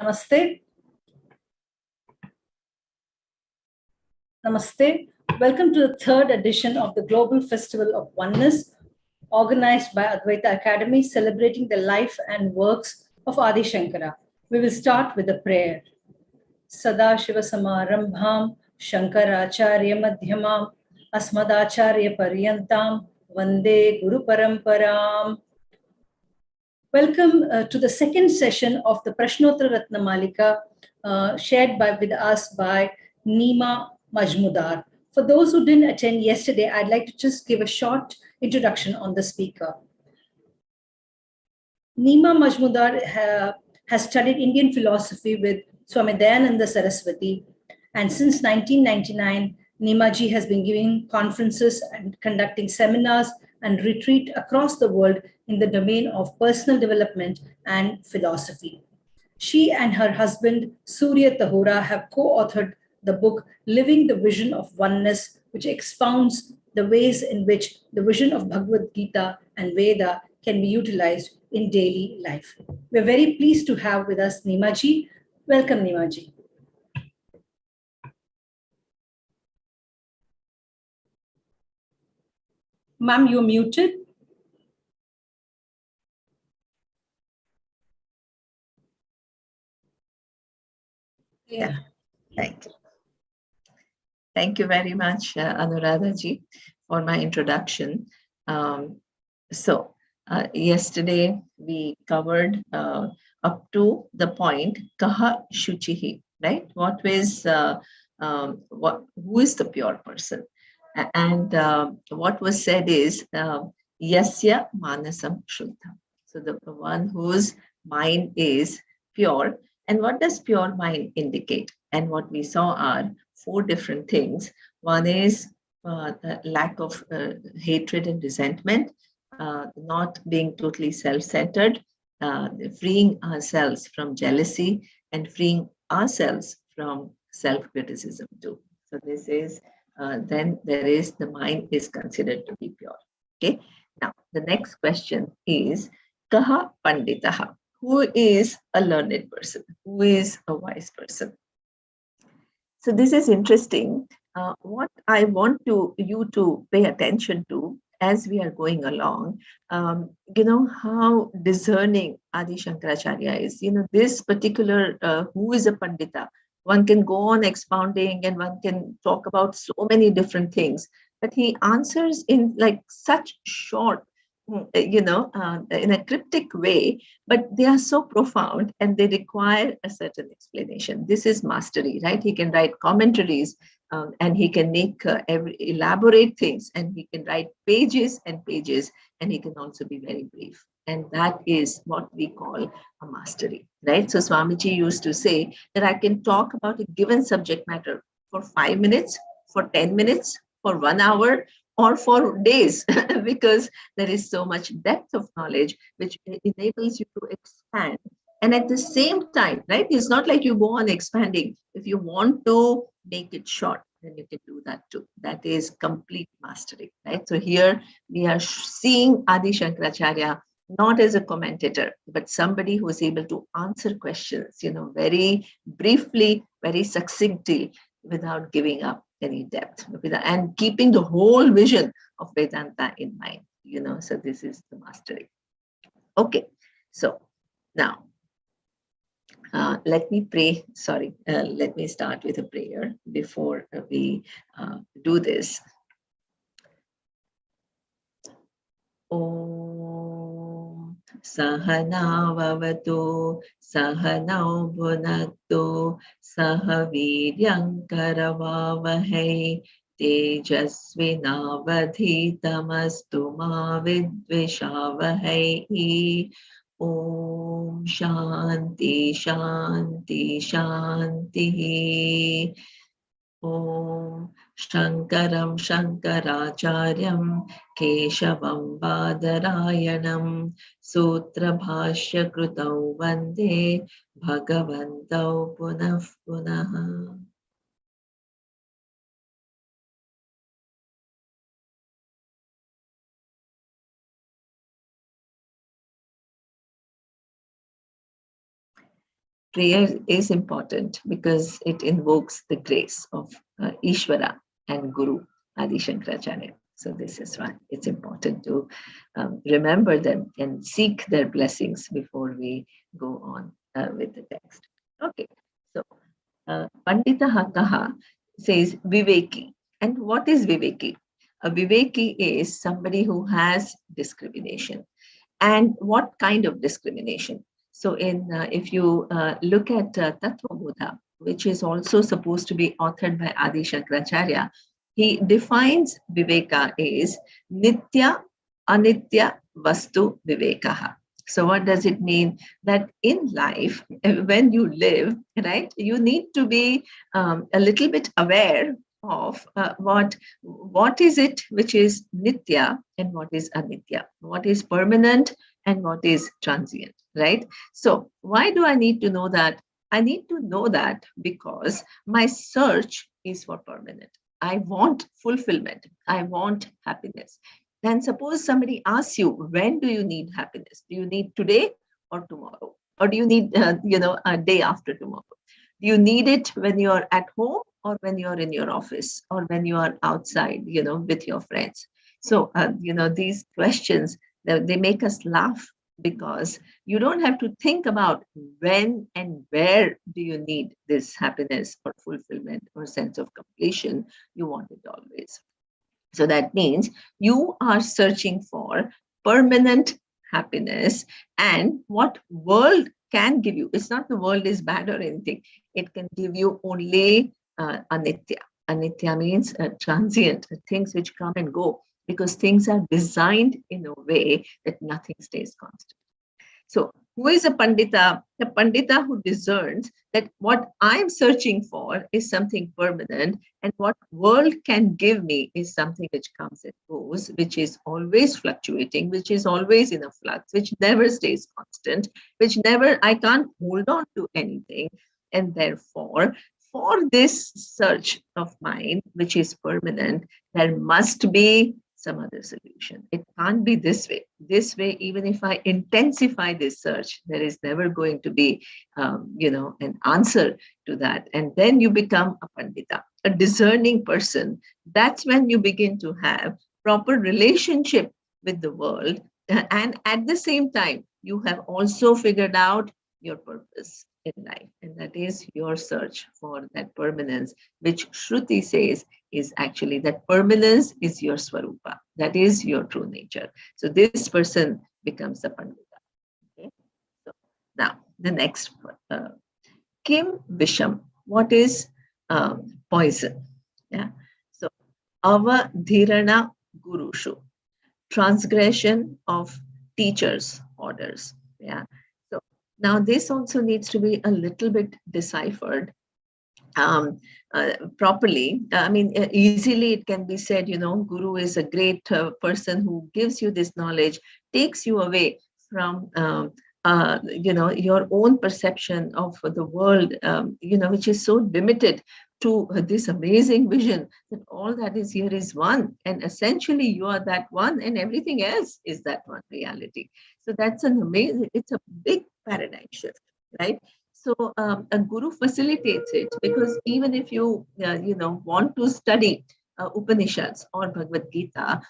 Namaste. Namaste. Welcome to the third edition of the Global Festival of Oneness, organized by Advaita Academy, celebrating the life and works of Adi Shankara. We will start with a prayer. Sada Shiva Samarambham, Shankaracharya Madhyamam, Asmadacharya Paryantam, Vande Guru-Paramparam. Welcome to the second session of the Prashnottara Ratnamalike, shared with us by Neema Majmudar. For those who didn't attend yesterday, I'd like to just give a short introduction on the speaker. Neema Majmudar has studied Indian philosophy with Swami Dayananda Saraswati, and since 1999, Neema ji has been giving conferences and conducting seminars and retreat across the world in the domain of personal development and philosophy. She and her husband, Surya Tahura, have co-authored the book Living the Vision of Oneness, which expounds the ways in which the vision of Bhagavad Gita and Veda can be utilized in daily life. We're very pleased to have with us Neema ji. Welcome, Neema ji. Ma'am, you're muted. Yeah, thank you. Thank you very much, Anuradha ji, for my introduction. Yesterday we covered up to the point Kaha Shuchihi, right? Who is the pure person? And what was said is Yasya Manasam Shuddha. So the one whose mind is pure. And what does pure mind indicate? And what we saw are 4 different things. One is the lack of hatred and resentment, not being totally self-centered, freeing ourselves from jealousy, and freeing ourselves from self-criticism too. So this is, then there is the mind is considered to be pure. Okay. Now, the next question is, Kaha Panditaha? Who is a learned person? Who is a wise person? So this is interesting. What I want you to pay attention to as we are going along, how discerning Adi Shankaracharya is. This particular who is a Pandita, one can go on expounding and one can talk about so many different things, but he answers in like such short, in a cryptic way, but they are so profound and they require a certain explanation. This is mastery, right? He can write commentaries and he can make elaborate things, and he can write pages and pages, and he can also be very brief. And that is what we call a mastery, right? So Swamiji used to say that I can talk about a given subject matter for 5 minutes, for 10 minutes, for 1 hour, or for days, because there is so much depth of knowledge which enables you to expand. And at the same time, right, it's not like you go on expanding. If you want to make it short, then you can do that too. That is complete mastery, right? So here we are seeing Adi Shankaracharya not as a commentator, but somebody who is able to answer questions, very briefly, very succinctly, without giving up any depth, and keeping the whole vision of Vedanta in mind, so this is the mastery. Okay, so now let me pray. Let me start with a prayer before we do this. Om Sahana Vavatu Sahanau Bhunaktu Sahaviryam Karavavahai Tejasvinavadhitamastu ma vidvishavahai. Om Shanti Shanti Shanti. Om Shankaram Shankaracharyam Keshavam Badarayanam Sutra Bhashya Krutau Vande Bhagavantau Punah Punah. prayer is important because it invokes the grace of Ishvara and Guru Adi Shankaracharya. So this is why it's important to remember them and seek their blessings before we go on with the text. Okay, so Pandita Hakaha says Viveki. And what is Viveki? A Viveki is somebody who has discrimination. And what kind of discrimination? So if you look at Tattva Bodha, which is also supposed to be authored by Adi Shankaracharya, he defines Viveka is Nitya Anitya Vastu Vivekaha. So what does it mean? That in life, when you live, right, you need to be a little bit aware of what is it which is nitya and what is anitya, what is permanent and what is transient, right? So why do I need to know that? I need to know that because my search is for permanent. I want fulfillment. I want happiness. Then suppose somebody asks you, when do you need happiness? Do you need today or tomorrow? Or do you need, a day after tomorrow? Do you need it when you're at home or when you're in your office or when you are outside, with your friends? So, these questions, they make us laugh because you don't have to think about when and where do you need this happiness or fulfillment or sense of completion. You want it always. So that means you are searching for permanent happiness, and what world can give you. It's not the world is bad or anything. It can give you only anitya. Anitya means transient, things which come and go, because things are designed in a way that nothing stays constant. So who is a Pandita? The Pandita who discerns that what I'm searching for is something permanent, and what world can give me is something which comes and goes, which is always fluctuating, which is always in a flux, which never stays constant, I can't hold on to anything. And therefore, for this search of mine, which is permanent, there must be some other solution. It can't be this way. This way, even if I intensify this search, there is never going to be, an answer to that. And then you become a Pandita, a discerning person. That's when you begin to have proper relationship with the world. And at the same time, you have also figured out your purpose in life. And that is your search for that permanence, which Shruti says is actually that permanence is your swarupa. That is your true nature. So this person becomes a Pandita. Okay? So now the next one. Kim Visham. What is poison? Yeah. So avadhirana gurushu. Transgression of teachers' orders. Yeah. So now this also needs to be a little bit deciphered properly. I mean, easily it can be said, Guru is a great person who gives you this knowledge, takes you away from, your own perception of the world, which is so limited to this amazing vision that all that is here is one. And essentially you are that one and everything else is that one reality. So that's it's a big paradigm shift, right? So a guru facilitates it, because even if you, want to study Upanishads or Bhagavad Gita,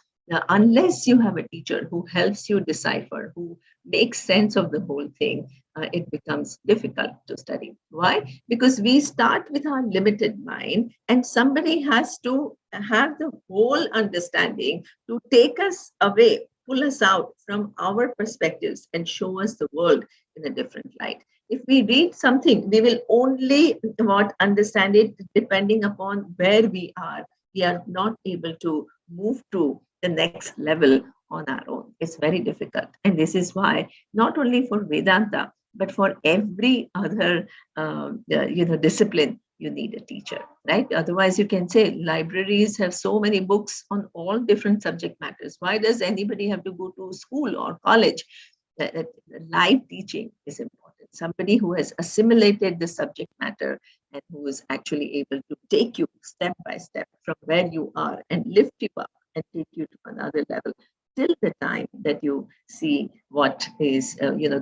unless you have a teacher who helps you decipher, who makes sense of the whole thing, it becomes difficult to study. Why? Because we start with our limited mind, and somebody has to have the whole understanding to take us away, pull us out from our perspectives and show us the world in a different light. If we read something, we will only understand it depending upon where we are. We are not able to move to the next level on our own. It's very difficult. And this is why not only for Vedanta, but for every other discipline, you need a teacher, right? Otherwise, you can say libraries have so many books on all different subject matters. Why does anybody have to go to school or college? Live teaching is important. Somebody who has assimilated the subject matter and who is actually able to take you step by step from where you are and lift you up and take you to another level. till the time that you see what is,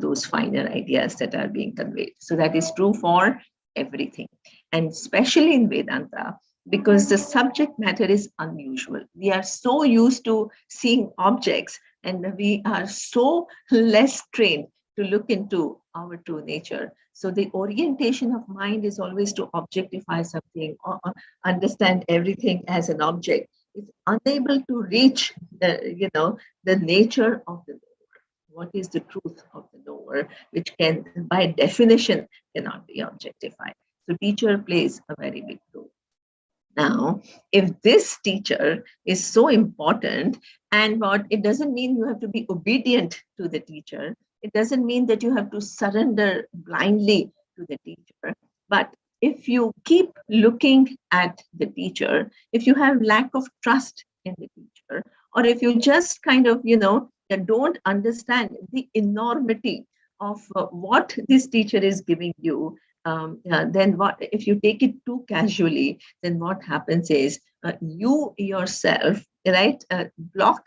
those finer ideas that are being conveyed. So that is true for everything, and especially in Vedanta, because the subject matter is unusual. We are so used to seeing objects, and we are so less trained to look into our true nature. So the orientation of mind is always to objectify something or understand everything as an object. It's unable to reach the nature of the knower. What is the truth of the knower, which can, by definition, cannot be objectified. So teacher plays a very big role. Now, if this teacher is so important, and it doesn't mean you have to be obedient to the teacher. It doesn't mean that you have to surrender blindly to the teacher. But if you keep looking at the teacher, if you have lack of trust in the teacher, or if you just kind of, don't understand the enormity of what this teacher is giving you, then what if you take it too casually, then what happens is you yourself, right, block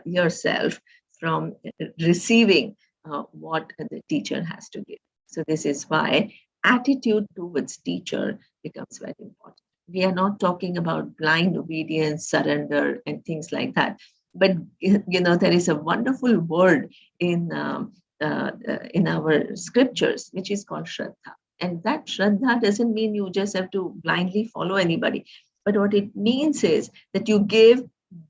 yourself from receiving what the teacher has to give. So this is why attitude towards teacher becomes very important. We are not talking about blind obedience, surrender, and things like that. But there is a wonderful word in our scriptures, which is called Shraddha. And that Shraddha doesn't mean you just have to blindly follow anybody. But what it means is that you give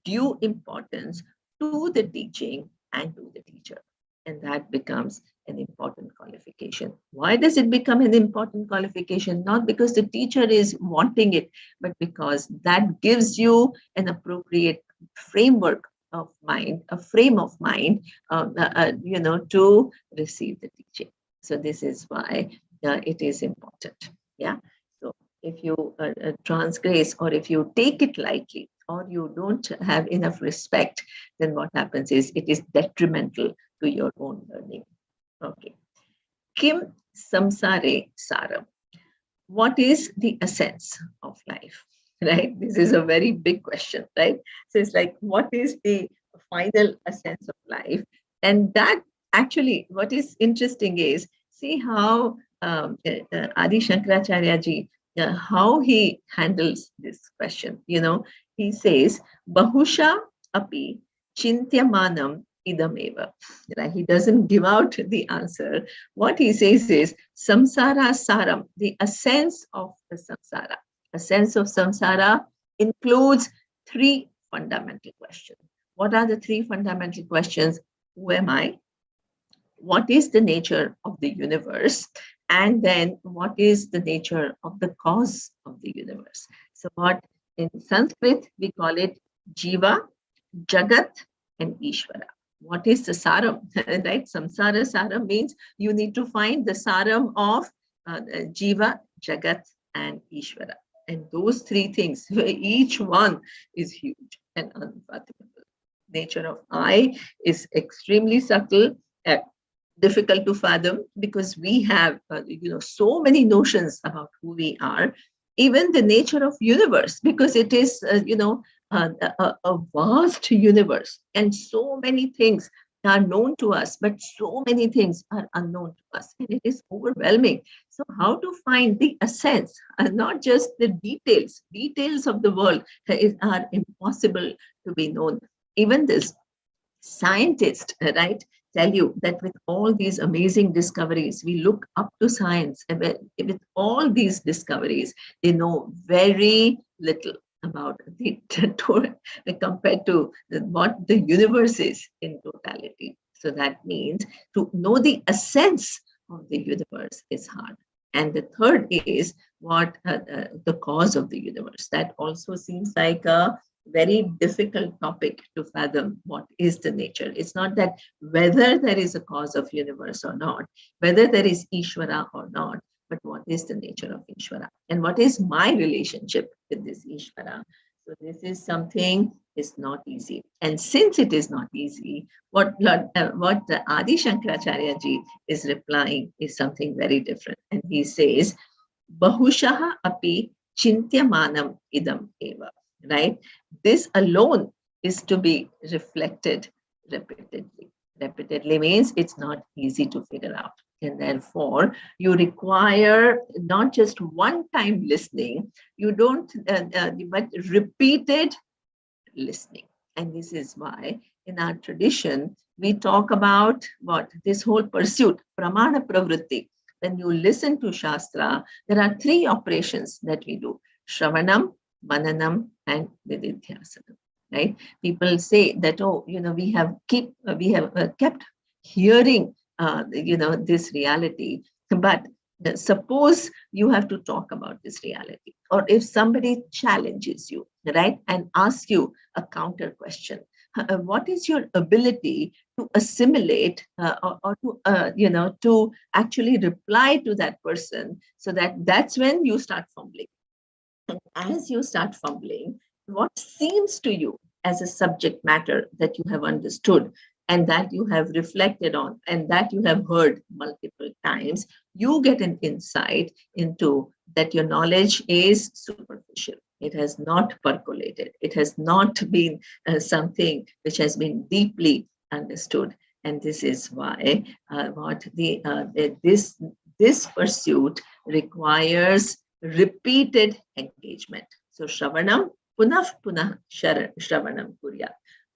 due importance to the teaching and to the teacher. And that becomes an important qualification. Why does it become an important qualification? Not because the teacher is wanting it, but because that gives you an appropriate framework of mind, a frame of mind, to receive the teaching. So this is why it is important. Yeah. So if you transgress, or if you take it lightly, or you don't have enough respect, then what happens is it is detrimental to your own learning. Okay. Kim samsare saram. What is the essence of life? Right? This is a very big question, right? So it's like, what is the final essence of life? And that actually, what is interesting is, see how Adi Shankaracharya ji, how he handles this question. He says, Bahusha api chintyamanam idameva. Right? He doesn't give out the answer. What he says is, samsara saram, the essence of the samsara. Essence of samsara includes three fundamental questions. What are the three fundamental questions? Who am I? What is the nature of the universe? And then what is the nature of the cause of the universe? So what in Sanskrit we call it Jiva, Jagat, and Ishvara. What is the saram? Right? Samsara saram means you need to find the saram of Jiva, Jagat, and Ishvara. And those three things, each one is huge and unfathomable. Nature of I is extremely subtle, difficult to fathom, because we have so many notions about who we are. Even the nature of universe, because it is a vast universe, and so many things are known to us, but so many things are unknown to us, and it is overwhelming. So how to find the essence, and not just the details of the world are impossible to be known. Even this scientists, right, tell you that with all these amazing discoveries, we look up to science, and with all these discoveries, they know very little about the compared to what the universe is in totality. So that means to know the essence of the universe is hard. And the third is what the cause of the universe. That also seems like a very difficult topic to fathom. What is the nature? It's not that whether there is a cause of universe or not, whether there is Ishvara or not, but what is the nature of Ishvara? And what is my relationship with this Ishvara? So this is something is not easy. And since it is not easy, what Adi Shankaracharya ji is replying is something very different. And he says, Bahushaha api chintyamanam idam eva. Right? This alone is to be reflected repeatedly. Repeatedly means it's not easy to figure out. And therefore, you require not just one-time listening, you don't, but repeated listening. And this is why in our tradition, we talk about what? This whole pursuit, pramana pravritti. When you listen to Shastra, there are three operations that we do: Shravanam, Mananam, and Nididhyasanam. Right? People say that, oh, we have kept hearing, this reality, but suppose you have to talk about this reality, or if somebody challenges you, right, and asks you a counter question, what is your ability to assimilate, or to actually reply to that person, so that's when you start fumbling. And as you start fumbling, what seems to you as a subject matter that you have understood and that you have reflected on and that you have heard multiple times, you get an insight into that your knowledge is superficial. It has not percolated. It has not been something which has been deeply understood. And this is why this pursuit requires repeated engagement. So Shravanam, punah Shravanam kurya.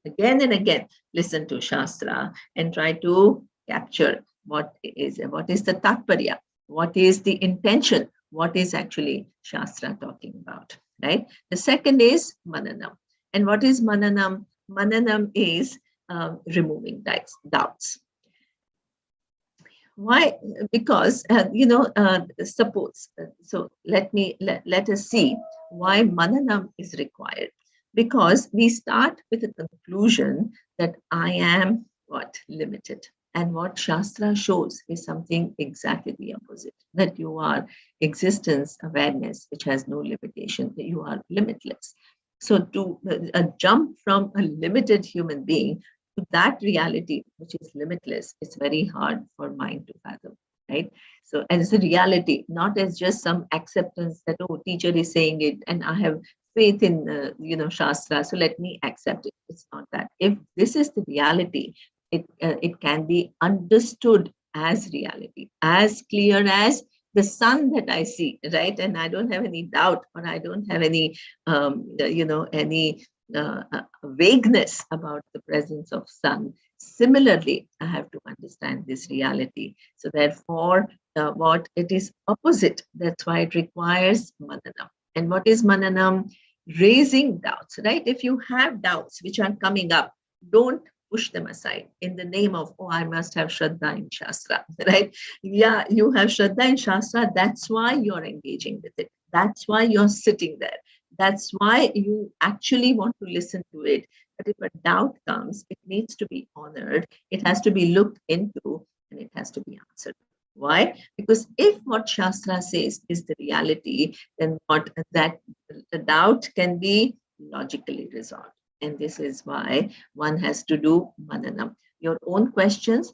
Again and again, listen to Shastra and try to capture what is the tatparya, what is the intention, what is actually Shastra talking about, right? The second is Mananam. And what is Mananam? Mananam is removing doubts. Why? Because suppose. So let us see why Mananam is required. Because we start with a conclusion that I am what? Limited. And what Shastra shows is something exactly the opposite. That you are existence, awareness, which has no limitation. That you are limitless. So to jump from a limited human being to that reality, which is limitless, it's very hard for mind to fathom, right? So as a reality, not as just some acceptance that, oh, teacher is saying it and I have faith in, Shastra, so let me accept it. It's not that. If this is the reality, it can be understood as reality, as clear as the sun that I see, right? And I don't have any doubt, or I don't have any, any vagueness about the presence of sun. Similarly, I have to understand this reality. So therefore, what it is opposite, that's why it requires mananam. And what is mananam? Raising doubts, right? If you have doubts which are coming up, don't push them aside in the name of, oh, I must have Shraddha in Shastra, right? Yeah, you have Shraddha in Shastra. That's why you're engaging with it. That's why you're sitting there. That's why you actually want to listen to it. But if a doubt comes, it needs to be honored. It has to be looked into, and it has to be answered. Why? Because if what Shastra says is the reality, then the doubt can be logically resolved. And this is why one has to do mananam. Your own questions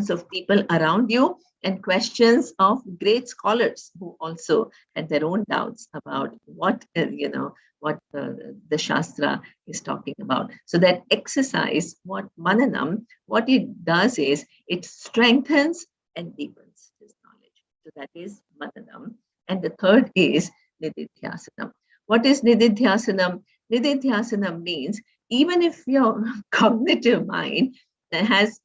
of people around you, and questions of great scholars who also had their own doubts about what the Shastra is talking about. So that exercise, what mananam, what it does is it strengthens and deepens this knowledge. So that is mananam. And the third is nididhyasanam. What is nididhyasanam? Nididhyasanam means even if your cognitive mind has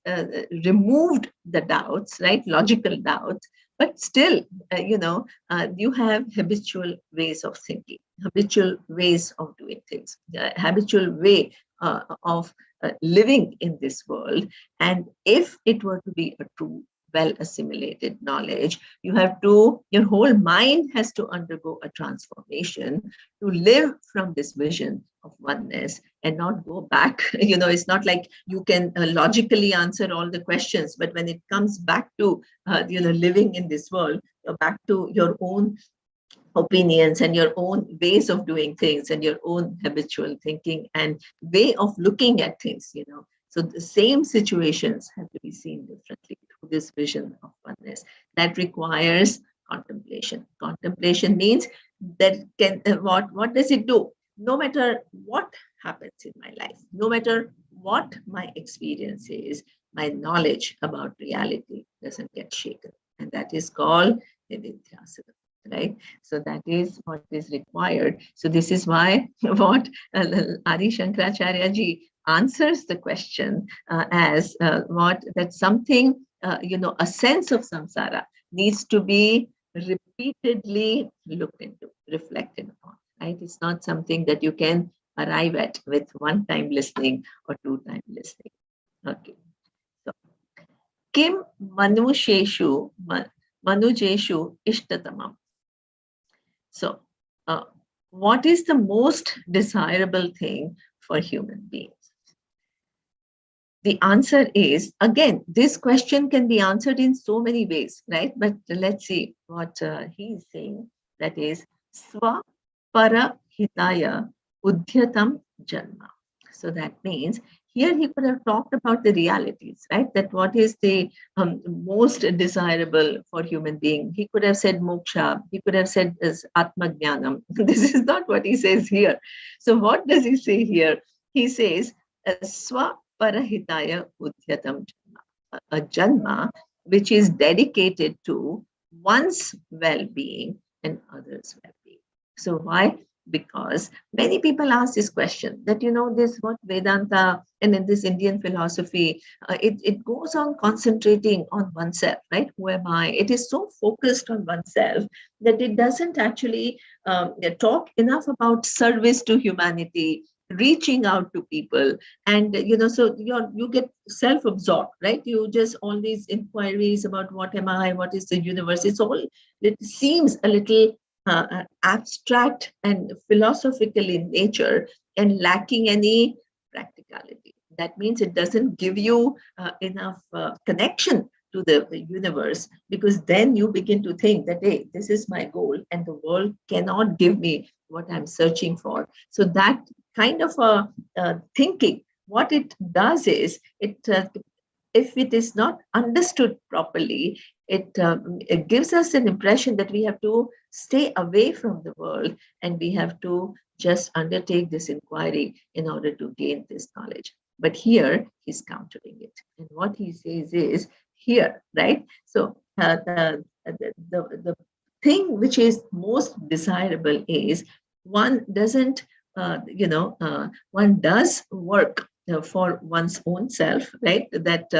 removed the doubts, right, logical doubts, but still, you have habitual ways of thinking, habitual ways of doing things, habitual way of living in this world. And if it were to be a true, well assimilated knowledge, your whole mind has to undergo a transformation to live from this vision of oneness and not go back. It's not like you can logically answer all the questions, but when it comes back to living in this world, you're back to your own opinions and your own ways of doing things and your own habitual thinking and way of looking at things. So the same situations have to be seen differently through this vision of oneness. That requires contemplation. Contemplation means that what does it do? No matter what happens in my life, no matter what my experience is, my knowledge about reality doesn't get shaken. And that is called Nididhyasana, right? So that is what is required. So this is why what Adi Shankaracharya ji answers the question as what that something, a sense of samsara needs to be repeatedly looked into, reflected upon, right? It's not something that you can arrive at with one time listening or two time listening. Okay. So, Kim Manujeshu Ishtatamam. So, what is the most desirable thing for human beings? The answer is, again, this question can be answered in so many ways, right? But let's see what he is saying. That is, Swa Para Hitaya Udhyatam Janma. So that means here he could have talked about the realities, right? That what is the most desirable for human being. He could have said moksha. He could have said Atma Jnanam. This is not what he says here. So what does he say here? He says, Swa Parahitaya Udhyatam Janma, a Janma which is dedicated to one's well-being and others' well-being. So why? Because many people ask this question that, this what Vedanta and in this Indian philosophy, it goes on concentrating on oneself, right? Who am I? It is so focused on oneself that it doesn't actually talk enough about service to humanity, reaching out to people, and so you get self-absorbed, right? You just all these inquiries about what am I, what is the universe. It seems a little abstract and philosophical in nature and lacking any practicality. That means it doesn't give you enough connection to the universe, because then you begin to think that, hey, this is my goal and the world cannot give me what I'm searching for. So that kind of thinking, what it does is, if it is not understood properly, it gives us an impression that we have to stay away from the world and we have to just undertake this inquiry in order to gain this knowledge. But here he's countering it. And what he says is here, right? So the thing which is most desirable is one doesn't, one does work for one's own self, right? That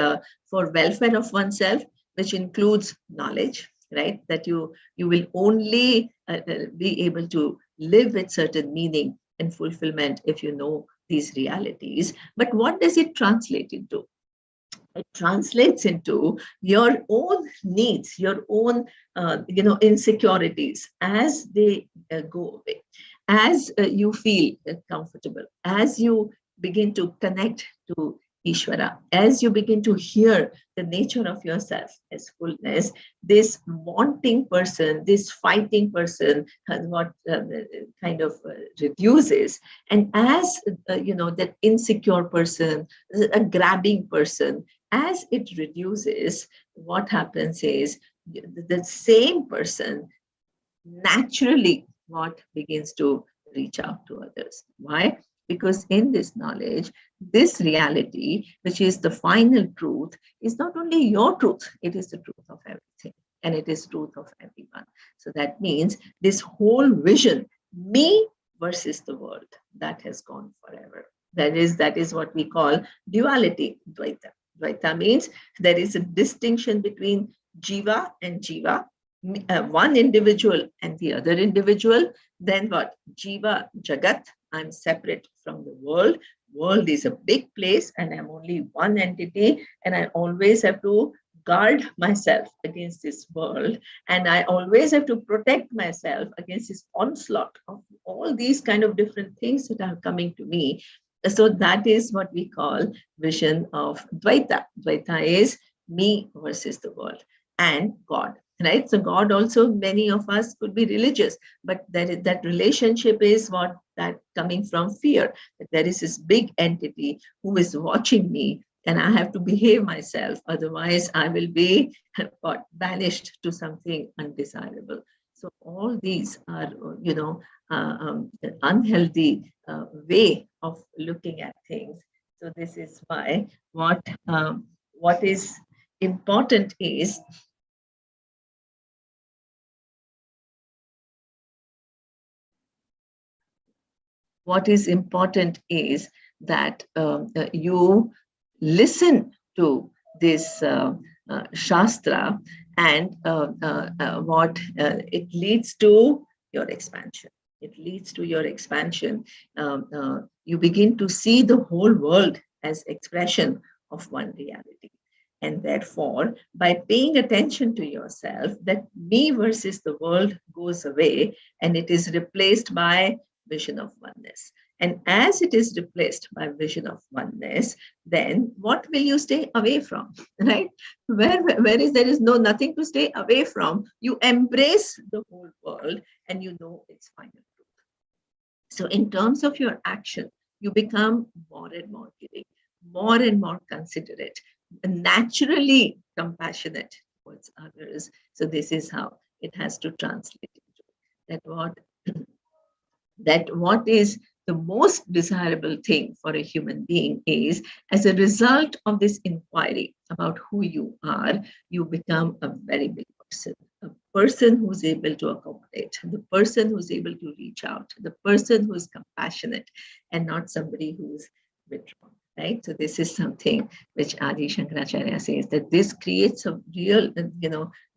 for welfare of oneself, which includes knowledge, right? That you will only be able to live with certain meaning and fulfillment if you know these realities. But what does it translate into? It translates into your own needs, your own, insecurities as they go away, as you feel comfortable, as you begin to connect to Ishvara, as you begin to hear the nature of yourself as fullness, this wanting person, this fighting person, what kind of reduces. And as, that insecure person, a grabbing person, as it reduces, what happens is the same person naturally what begins to reach out to others. Why? Because in this knowledge, this reality, which is the final truth, is not only your truth, it is the truth of everything. And it is truth of everyone. So that means this whole vision, me versus the world, that has gone forever. That is what we call duality, Dvaita. Dvaita means there is a distinction between Jiva and Jiva, one individual and the other individual. Then what? Jiva, Jagat, I'm separate from the world. World is a big place and I'm only one entity, and I always have to guard myself against this world, and I always have to protect myself against this onslaught of all these kind of different things that are coming to me. So that is what we call vision of Dvaita. Dvaita is me versus the world and God, right? So God also, many of us could be religious, but that relationship is what that coming from fear. That there is this big entity who is watching me and I have to behave myself. Otherwise, I will be banished to something undesirable. So all these are, unhealthy way of looking at things. So this is why what is important is that you listen to this Shastra, and what it leads to your expansion. It leads to your expansion. You begin to see the whole world as expression of one reality. And therefore, by paying attention to yourself, that me versus the world goes away and it is replaced by vision of oneness. And as it is replaced by vision of oneness, then what will you stay away from, right? Where is there is nothing to stay away from, you embrace the whole world and you know its final truth. So in terms of your action, you become more and more giving, more and more considerate, naturally compassionate towards others. So this is how it has to translate into that what is the most desirable thing for a human being is, as a result of this inquiry about who you are, you become a very big person, a person who's able to accommodate, the person who's able to reach out, the person who's compassionate, and not somebody who's withdrawn. Right? So this is something which Adi Shankaracharya says, that this creates a real,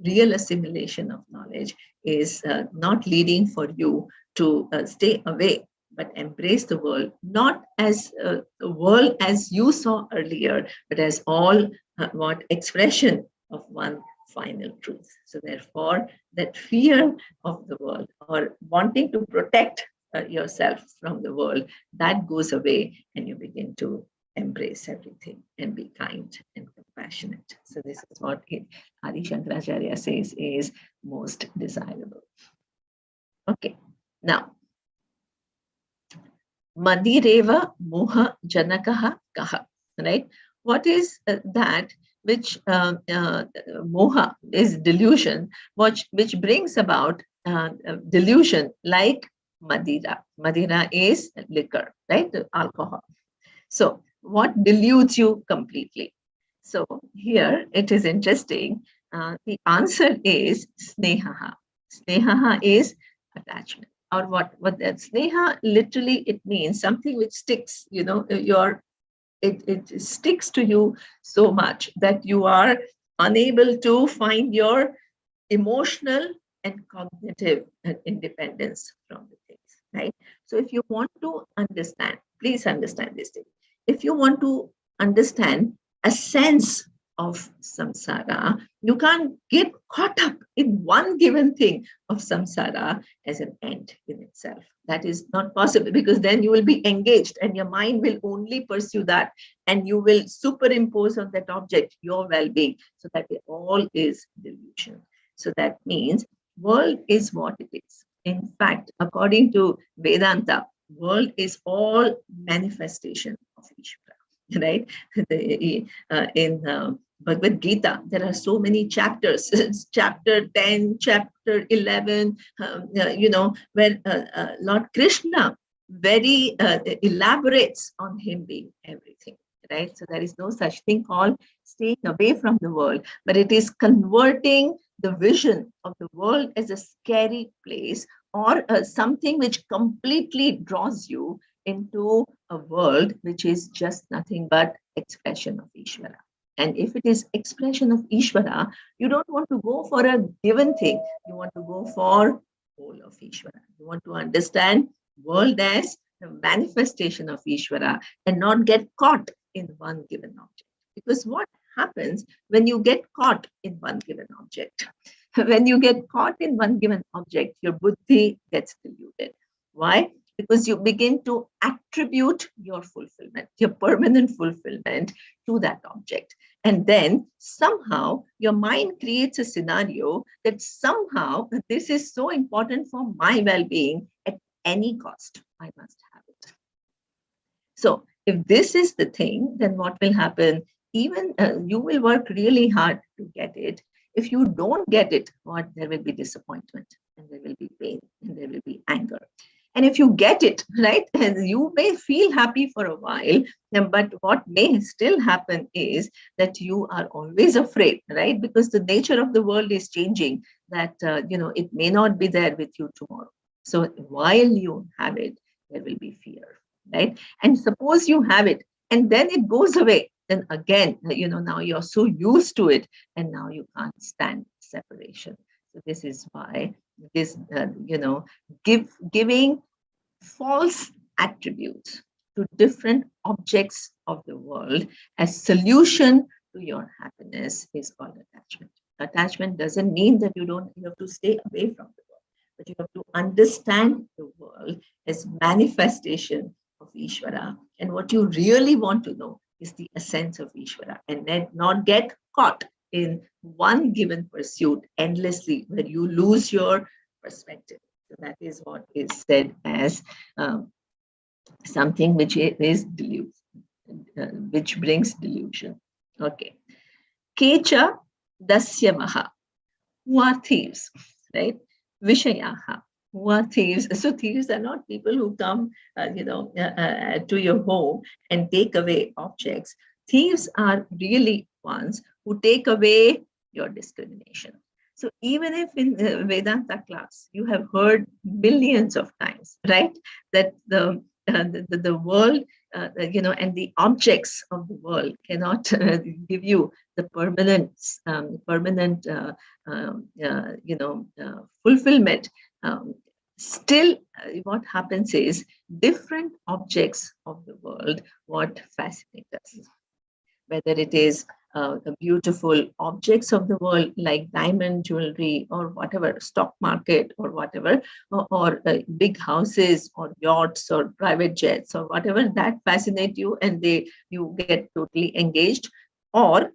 real assimilation of knowledge, is not leading for you to stay away, but embrace the world, not as the world as you saw earlier, but as all what expression of one final truth. So therefore, that fear of the world or wanting to protect yourself from the world, that goes away and you begin to embrace everything and be kind and compassionate. So this is what Adi Shankaracharya says is most desirable. Okay, now, Madireva Moha Janakaha Kaha, right? What is that which Moha is delusion, which brings about delusion, like Madira. Madira is liquor, right? Alcohol. So what deludes you completely? So here it is interesting. The answer is Snehaha. Snehaha is attachment. Or what that Sneha, literally it means something which sticks, it sticks to you so much that you are unable to find your emotional and cognitive independence from the things, right? So if you want to understand, please understand this thing. If you want to understand a sense of samsara, you can't get caught up in one given thing of samsara as an end in itself. That is not possible, because then you will be engaged and your mind will only pursue that, and you will superimpose on that object your well-being. So that all is delusion. So that means world is what it is. In fact, according to Vedanta, world is all manifestation of Ishvara, right? In Bhagavad Gita, there are so many chapters. It's chapter 10, chapter 11, where Lord Krishna very elaborates on him being everything, right? So there is no such thing called staying away from the world, but it is converting the vision of the world as a scary place, or something which completely draws you into a world which is just nothing but expression of Ishvara. And if it is expression of Ishvara, you don't want to go for a given thing. You want to go for whole of Ishvara. You want to understand world as the manifestation of Ishvara and not get caught in one given object. Because what happens when you get caught in one given object? When you get caught in one given object, your buddhi gets deluded. Why? Because you begin to attribute your fulfillment, your permanent fulfillment, to that object. And then somehow your mind creates a scenario that somehow this is so important for my well-being, at any cost, I must have it. So if this is the thing, then what will happen? Even you will work really hard to get it. If you don't get it, there will be disappointment, and there will be pain, and there will be anger. And if you get it, right, you may feel happy for a while, but what may still happen is that you are always afraid, right? Because the nature of the world is changing, that, it may not be there with you tomorrow. So while you have it, there will be fear, right? And suppose you have it and then it goes away, then again, now you're so used to it and now you can't stand separation. So this is why this, giving false attributes to different objects of the world as solution to your happiness is called attachment. Attachment doesn't mean that you have to stay away from the world, but you have to understand the world as manifestation of Ishvara. And what you really want to know is the essence of Ishvara, and then not get caught in one given pursuit endlessly where you lose your perspective. So that is what is said as something which is delusion, which brings delusion. Okay. Kecha dasyamaha, who are thieves, right? Vishayaha, who are thieves. So thieves are not people who come, to your home and take away objects. Thieves are really ones who take away your discrimination. So even if in Vedanta class, you have heard millions of times, right, that the world, and the objects of the world cannot give you the permanent fulfillment. Still, what happens is different objects of the world, what fascinates us, whether it is the beautiful objects of the world like diamond jewelry or whatever, stock market or whatever, or big houses or yachts or private jets or whatever that fascinate you and you get totally engaged, or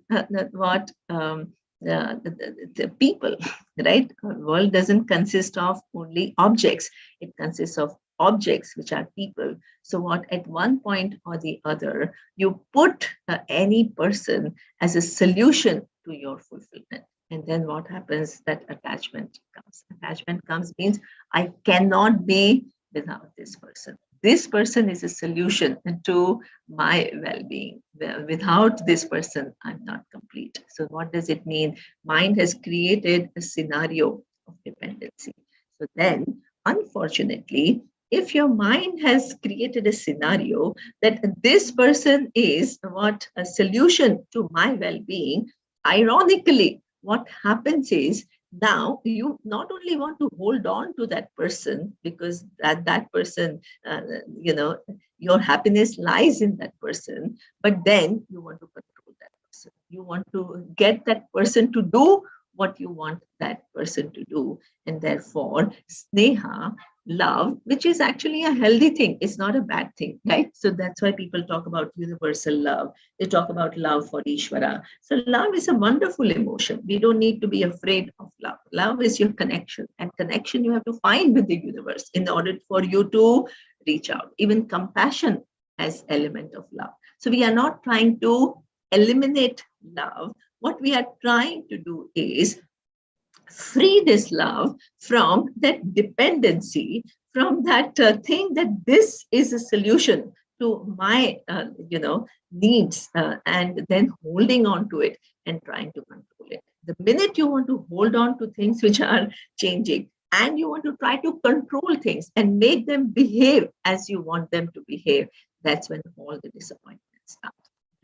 the people, right? Our world doesn't consist of only objects. It consists of objects, which are people. So what at one point or the other, you put any person as a solution to your fulfillment. And then what happens? That attachment comes. Attachment comes means I cannot be without this person. This person is a solution to my well-being. Without this person, I'm not complete. So what does it mean? Mind has created a scenario of dependency. So then, unfortunately, if your mind has created a scenario that this person is what a solution to my well-being, ironically, what happens is now you not only want to hold on to that person because that person, your happiness lies in that person, but then you want to control that person. You want to get that person to do what you want that person to do. And therefore, sneha, love, which is actually a healthy thing, it's not a bad thing, right? So that's why people talk about universal love. They talk about love for Ishvara. So love is a wonderful emotion. We don't need to be afraid of love. Love is your connection, and connection you have to find with the universe in order for you to reach out. Even compassion has element of love. So we are not trying to eliminate love. What we are trying to do is free this love from that dependency, from that thing that this is a solution to my needs, and then holding on to it and trying to control it. The minute you want to hold on to things which are changing and you want to try to control things and make them behave as you want them to behave, that's when all the disappointments start,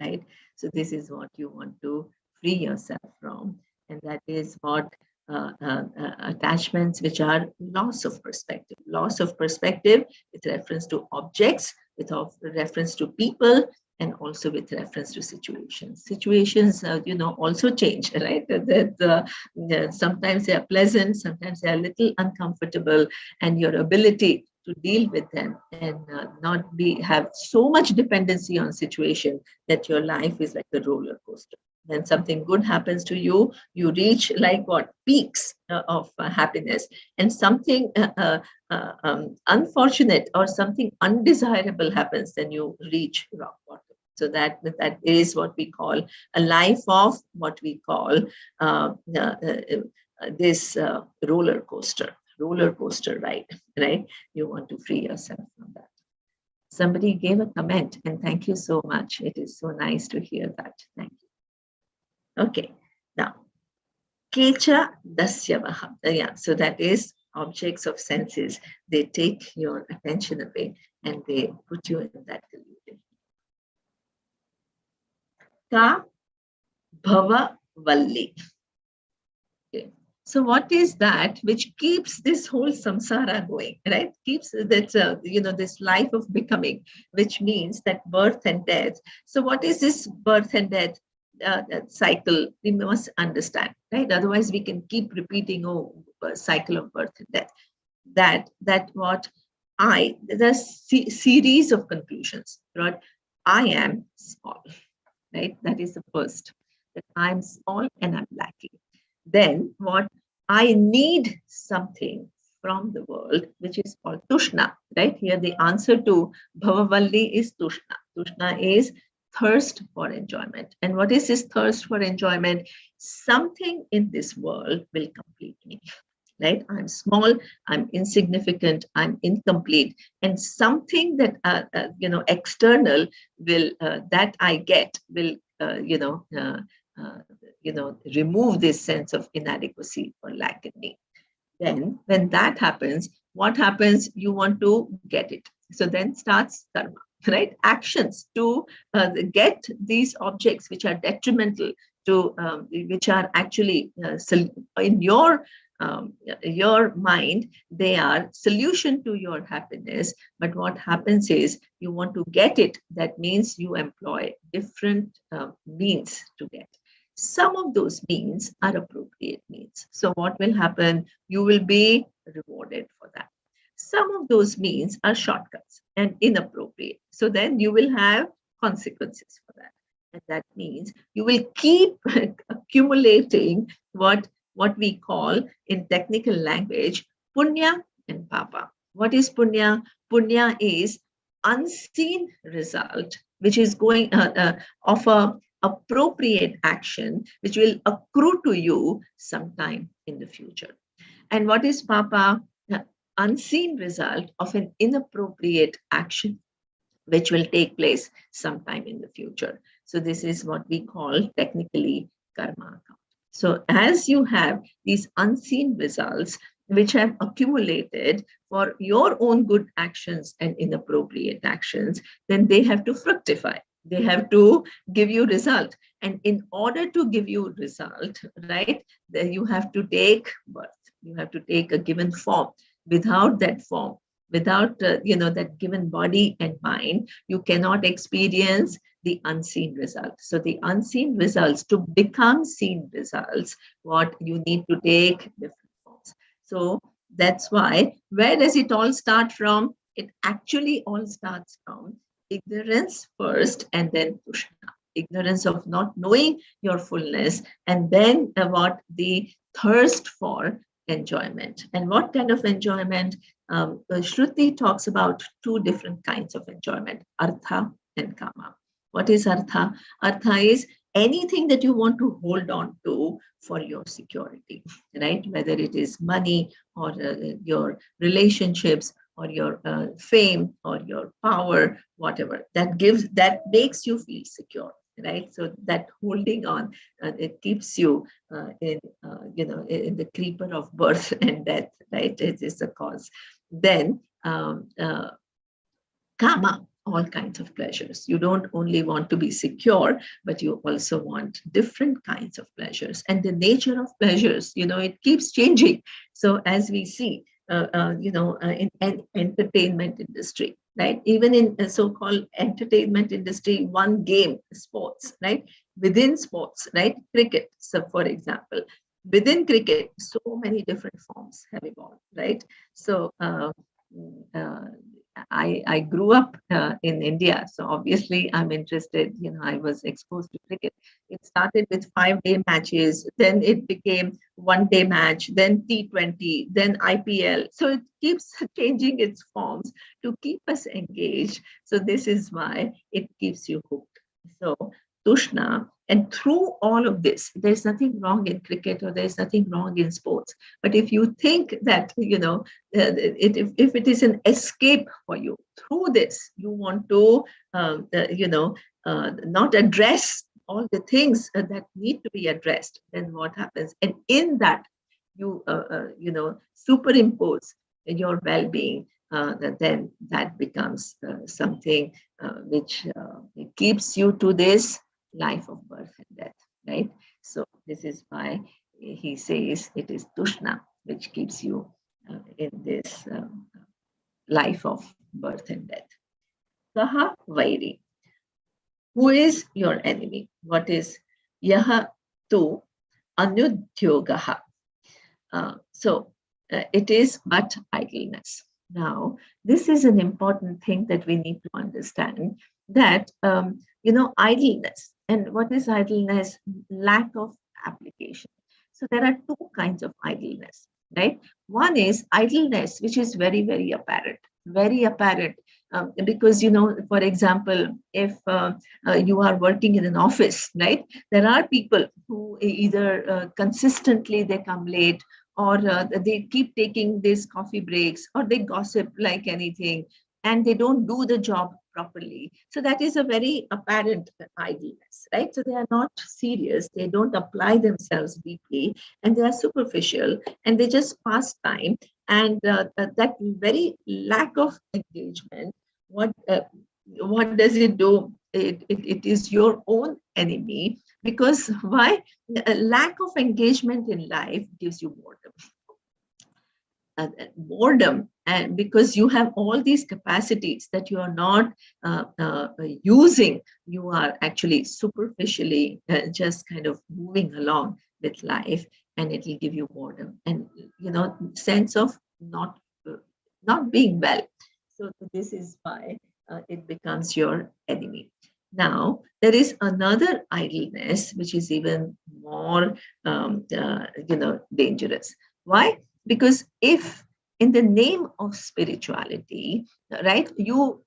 right? So this is what you want to free yourself from, and that is what attachments, which are loss of perspective with reference to objects, with reference to people, and also with reference to situations. Situations, also change, right? Sometimes they are pleasant, sometimes they are a little uncomfortable, and your ability to deal with them and not have so much dependency on situation that your life is like a roller coaster. When something good happens to you, you reach like what? Peaks of happiness. And something unfortunate or something undesirable happens, then you reach rock bottom. So that is what we call a life of what we call this roller coaster. roller coaster ride, right? You want to free yourself from that. Somebody gave a comment, and thank you so much. It is so nice to hear that. Thank you. Okay, now, kecha dasyavaha. Yeah, so that is objects of senses. They take your attention away and they put you in that delusion. Ka bhava valli. Okay. So what is that which keeps this whole samsara going, right? Keeps that, this life of becoming, which means that birth and death. So what is this birth and death cycle? We must understand, right? Otherwise we can keep repeating, cycle of birth and death. That what there's series of conclusions, right? I am small, right? That is the first, that I'm small and I'm lacking. Then what? I need something from the world, which is called tushna, right? Here the answer to bhavavalli is tushna. Tushna is thirst for enjoyment. And what is this thirst for enjoyment? Something in this world will complete me, right? I'm small, I'm insignificant, I'm incomplete. And something that, external will, that I get will, remove this sense of inadequacy or lack in me. Then when that happens, what happens? You want to get it. So then starts karma, right? Actions to get these objects which are detrimental to, which are actually in your mind, they are solution to your happiness. But what happens is you want to get it. That means you employ different means to get. Some of those means are appropriate means. So what will happen? You will be rewarded for that. Some of those means are shortcuts and inappropriate. So then you will have consequences for that. And that means you will keep accumulating what we call in technical language, punya and papa. What is punya? Punya is unseen result, which is going of a appropriate action, which will accrue to you sometime in the future. And what is papa? The unseen result of an inappropriate action, which will take place sometime in the future. So this is what we call technically karma. So as you have these unseen results, which have accumulated for your own good actions and inappropriate actions, then they have to fructify. They have to give you result. And in order to give you result, right, then you have to take birth. You have to take a given form. Without that form, without that given body and mind, you cannot experience the unseen result. So the unseen results, to become seen results, what you need to take different forms. So that's why, where does it all start from? It actually all starts from ignorance first, and then tushna. Ignorance of not knowing your fullness, and then what? The thirst for enjoyment. And what kind of enjoyment? Shruti talks about two different kinds of enjoyment, artha and kama. What is artha? Artha is anything that you want to hold on to for your security, right? Whether it is money or your relationships or your fame or your power, whatever, that makes you feel secure, right? So that holding on, it keeps you in the creeper of birth and death, right? It is the cause. Then kama, all kinds of pleasures. You don't only want to be secure, but you also want different kinds of pleasures. And the nature of pleasures, it keeps changing. So as we see, in entertainment industry, right? Even in a so-called entertainment industry, one game, sports, right? Within sports, right? Cricket, so for example, within cricket, so many different forms have evolved, right? So I grew up in India, so obviously I'm interested. I was exposed to cricket. It started with 5-day matches, then it became 1-day match, then T20, then IPL. So it keeps changing its forms to keep us engaged. So this is why it keeps you hooked. So tushna. And through all of this, there's nothing wrong in cricket or there's nothing wrong in sports. But if you think that, if it is an escape for you, through this, you want to, not address all the things that need to be addressed, then what happens? And in that, you, superimpose your well-being, then that becomes something which keeps you to this life of birth and death, right? So this is why he says it is tushna which keeps you in this life of birth and death. Kaha vairi. Who is your enemy? What is yaha tu anudyogaha? It is but idleness. Now, this is an important thing that we need to understand, that, idleness. And what is idleness? Lack of application. So there are two kinds of idleness, right? One is idleness, which is very, very apparent, because, for example, if you are working in an office, right, there are people who either consistently they come late, or they keep taking these coffee breaks, or they gossip like anything, and they don't do the job properly. So that is a very apparent idleness, right? So they are not serious, they don't apply themselves deeply, and they are superficial, and they just pass time. And that very lack of engagement, what does it do? It is your own enemy, because why? A lack of engagement in life gives you boredom. Boredom, and because you have all these capacities that you are not using, you are actually superficially just kind of moving along with life, and it will give you boredom and sense of not being well. So this is why it becomes your enemy. Now, there is another idleness which is even more dangerous. Why? Because if in the name of spirituality, right, you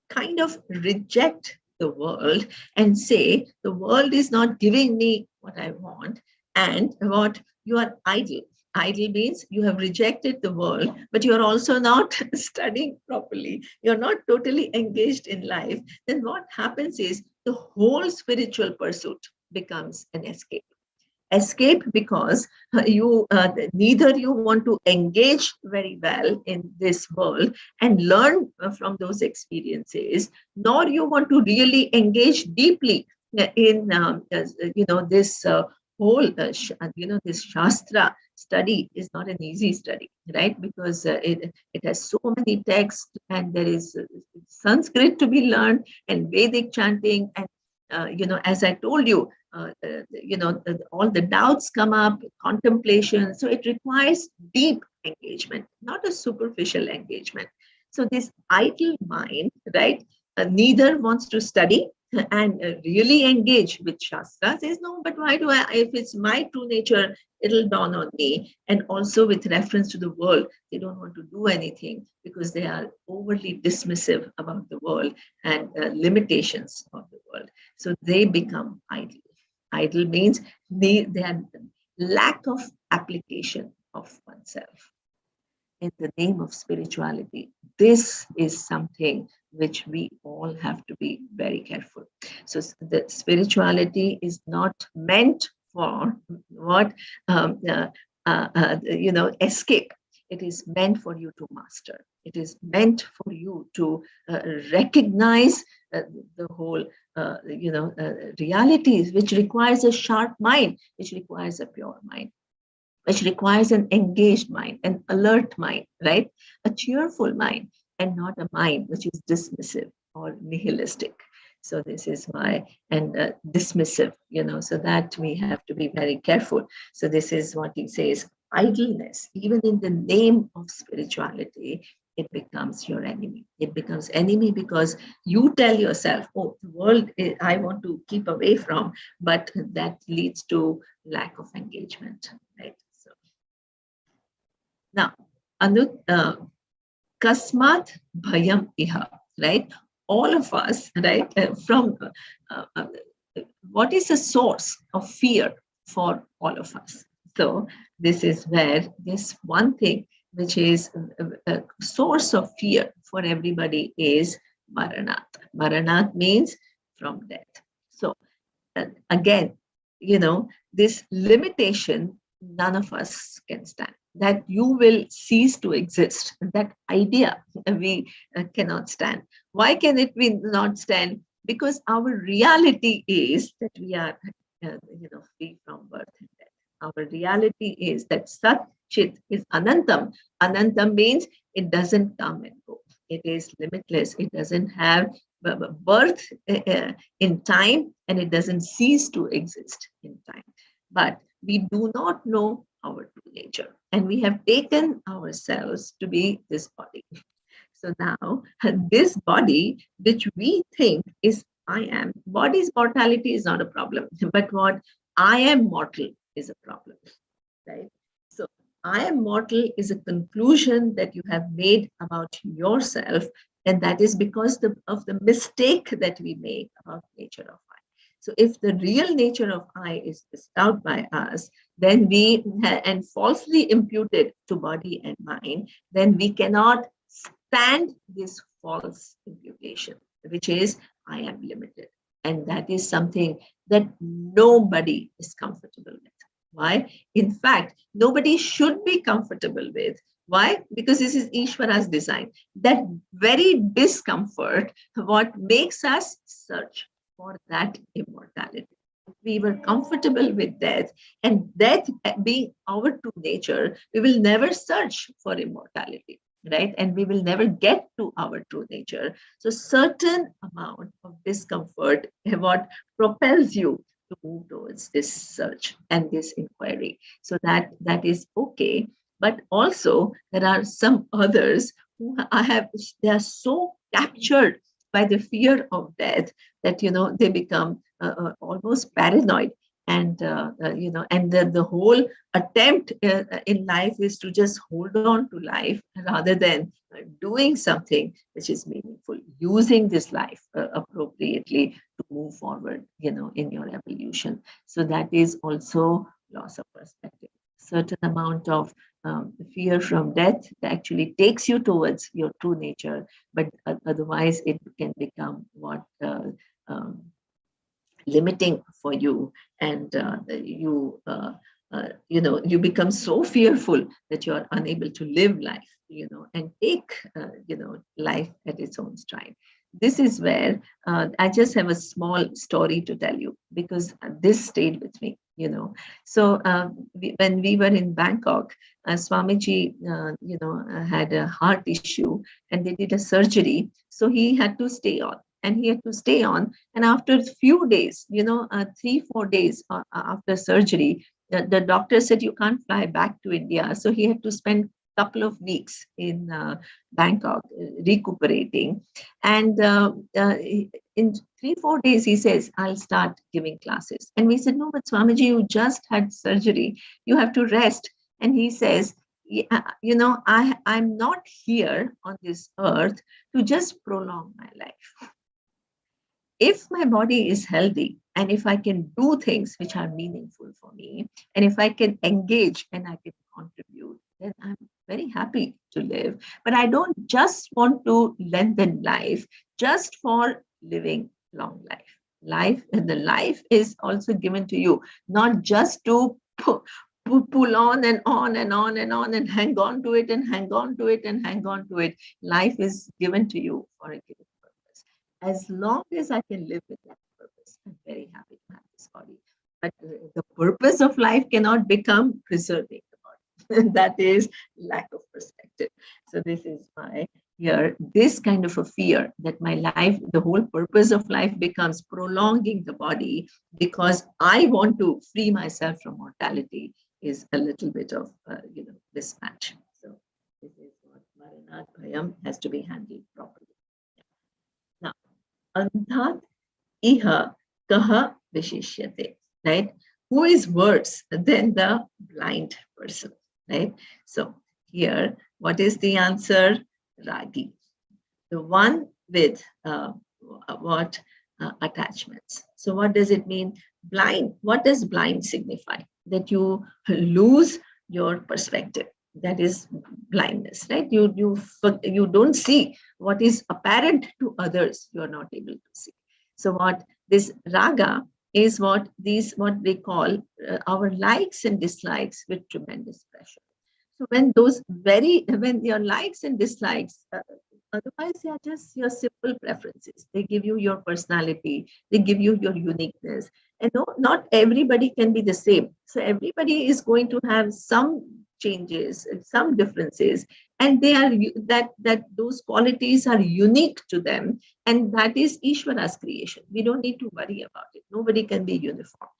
kind of reject the world and say the world is not giving me what I want, and what you are idle. Idle means you have rejected the world, but you're also not studying properly. You're not totally engaged in life. Then what happens is the whole spiritual pursuit becomes an escape. Escape because you neither you want to engage very well in this world and learn from those experiences, nor you want to really engage deeply in this whole this shastra study is not an easy study, right? Because it has so many texts, and there is Sanskrit to be learned, and Vedic chanting, and as I told you, all the doubts come up, contemplation. So it requires deep engagement, not a superficial engagement. So this idle mind, right, neither wants to study and really engage with Shastra, says, no, but why do I, if it's my true nature, it'll dawn on me. And also with reference to the world, they don't want to do anything because they are overly dismissive about the world and limitations of the world. So they become idle. Idle means they have lack of application of oneself. In the name of spirituality, this is something which we all have to be very careful. So the spirituality is not meant for what escape. It is meant for you to master. It is meant for you to recognize the whole realities, which requires a sharp mind, which requires a pure mind, which requires an engaged mind, an alert mind, right? A cheerful mind, and not a mind which is dismissive or nihilistic. So this is why, and dismissive, so that we have to be very careful. So this is what he says, idleness, even in the name of spirituality, it becomes your enemy. It becomes enemy because you tell yourself, oh, the world I want to keep away from, but that leads to lack of engagement, right? So now, kasmat bhayam iha, right? All of us, right, from what is the source of fear for all of us? So this is where this one thing which is a source of fear for everybody is Maranat. Maranat means from death. So again, this limitation, none of us can stand. That you will cease to exist. That idea we cannot stand. Why can it be not stand? Because our reality is that we are, free from birth and death. Our reality is that Sat Chit is Anantam. Anantam means it doesn't come and go. It is limitless. It doesn't have birth in time, and it doesn't cease to exist in time. But we do not know our true nature, and we have taken ourselves to be this body. So now, this body, which we think is I am, body's mortality is not a problem, but what I am mortal is a problem, right? So I am mortal is a conclusion that you have made about yourself, and that is because of the mistake that we make about nature of I. So if the real nature of I is missed out by us, then and falsely imputed to body and mind, then we cannot stand this false imputation, which is I am limited. And that is something that nobody is comfortable with. Why? In fact, nobody should be comfortable with. Why? Because this is Ishvara's design. That very discomfort, what makes us search for that immortality. If we were comfortable with death, and death being our true nature, we will never search for immortality, right? And we will never get to our true nature. So certain amount of discomfort is what propels you to move towards this search and this inquiry. So that is okay. But also there are some others who they are so captured by the fear of death that they become almost paranoid, and and the whole attempt in life is to just hold on to life rather than doing something which is meaningful, using this life appropriately to move forward in your evolution. So that is also loss of perspective. Certain amount of fear from death actually takes you towards your true nature, but otherwise it can become what limiting for you, and you become so fearful that you are unable to live life, and take life at its own stride. This is where I just have a small story to tell you, because this stayed with me. So when we were in Bangkok, Swamiji had a heart issue, and they did a surgery, so he had to stay on. And after a few days, 3-4 days after surgery, the doctor said you can't fly back to India. So he had to spend a couple of weeks in Bangkok recuperating. And in 3-4 days, he says, I'll start giving classes. And we said, no, but Swamiji, you just had surgery. You have to rest. And he says, I'm not here on this earth to just prolong my life. If my body is healthy, and if I can do things which are meaningful for me, and if I can engage and I can contribute, then I'm very happy to live. But I don't just want to lengthen life just for living long life. The life is also given to you, not just to pull on and on and on and on and hang on to it and hang on to it and hang on to it. Life is given to you for a given purpose. As long as I can live with that purpose, I'm very happy to have this body. But the purpose of life cannot become preserving the body. That is lack of perspective. So this is why here, this kind of a fear that my life, the whole purpose of life becomes prolonging the body because I want to free myself from mortality, is a little bit of mismatch. So this is what Maranat Bhayam has to be handled properly. Now, Anthat Iha Kaha Vishishyate, right? Who is worse than the blind person, right? So here, what is the answer? Ragi. The one with attachments. So what does it mean? Blind. What does blind signify? That you lose your perspective. That is blindness, right? You don't see what is apparent to others. You are not able to see. So what this raga is, what they call our likes and dislikes with tremendous pressure. So when your likes and dislikes, otherwise they are just your simple preferences. They give you your personality. They give you your uniqueness. And no, not everybody can be the same. So everybody is going to have some changes, some differences, and they are that those qualities are unique to them, and that is Ishvara's creation. We don't need to worry about it. Nobody can be uniform.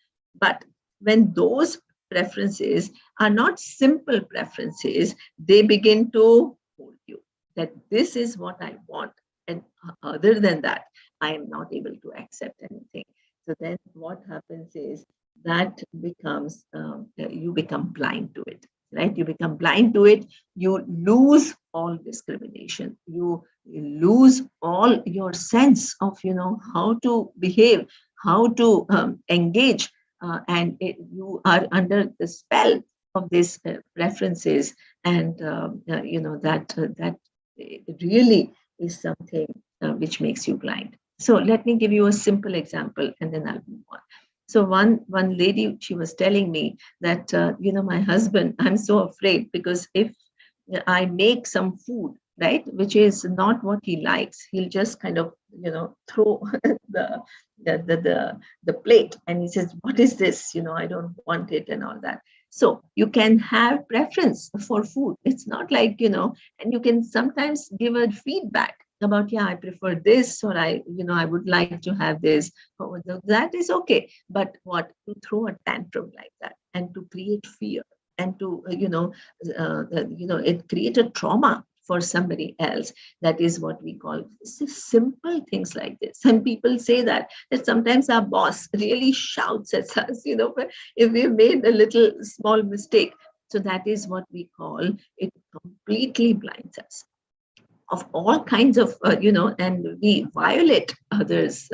But when those preferences are not simple preferences, they begin to hold you, that this is what I want, and other than that, I am not able to accept anything. So then what happens is that becomes, you become blind to it, right? You become blind to it. You lose all discrimination. You lose all your sense of, how to behave, how to engage, and you are under the spell of these preferences, and that really is something which makes you blind. So let me give you a simple example, and then I'll move on. So one lady, she was telling me that my husband, I'm so afraid, because if I make some food, right, which is not what he likes, he'll just kind of throw the plate, and he says, what is this, I don't want it, and all that. So you can have preference for food. It's not like, and you can sometimes give a feedback about, I prefer this, or I would like to have this. That is okay. But what, to throw a tantrum like that and to create fear and to, it create a trauma for somebody else. That is what we call simple things like this. And people say that sometimes our boss really shouts at us, if we made a little small mistake. So that is what we call, it completely blinds us of all kinds of, and we violate others,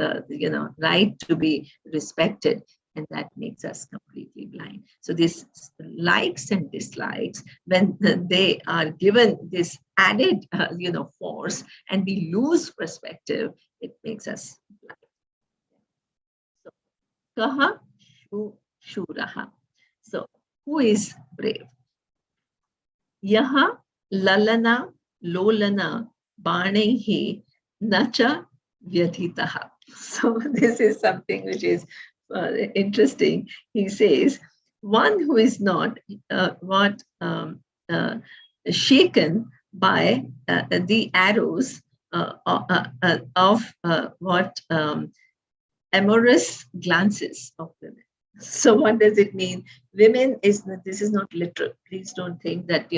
right to be respected. And that makes us completely blind. So these likes and dislikes, when they are given this added, force, and we lose perspective, it makes us blind. So, kaha shuraha. So, who is brave? Yaha lalana lolana banehi nacha vyadhitaha. So this is something which is interesting. He says, one who is not shaken by the arrows of what amorous glances of women. So what does it mean? Women this is not literal. Please don't think that,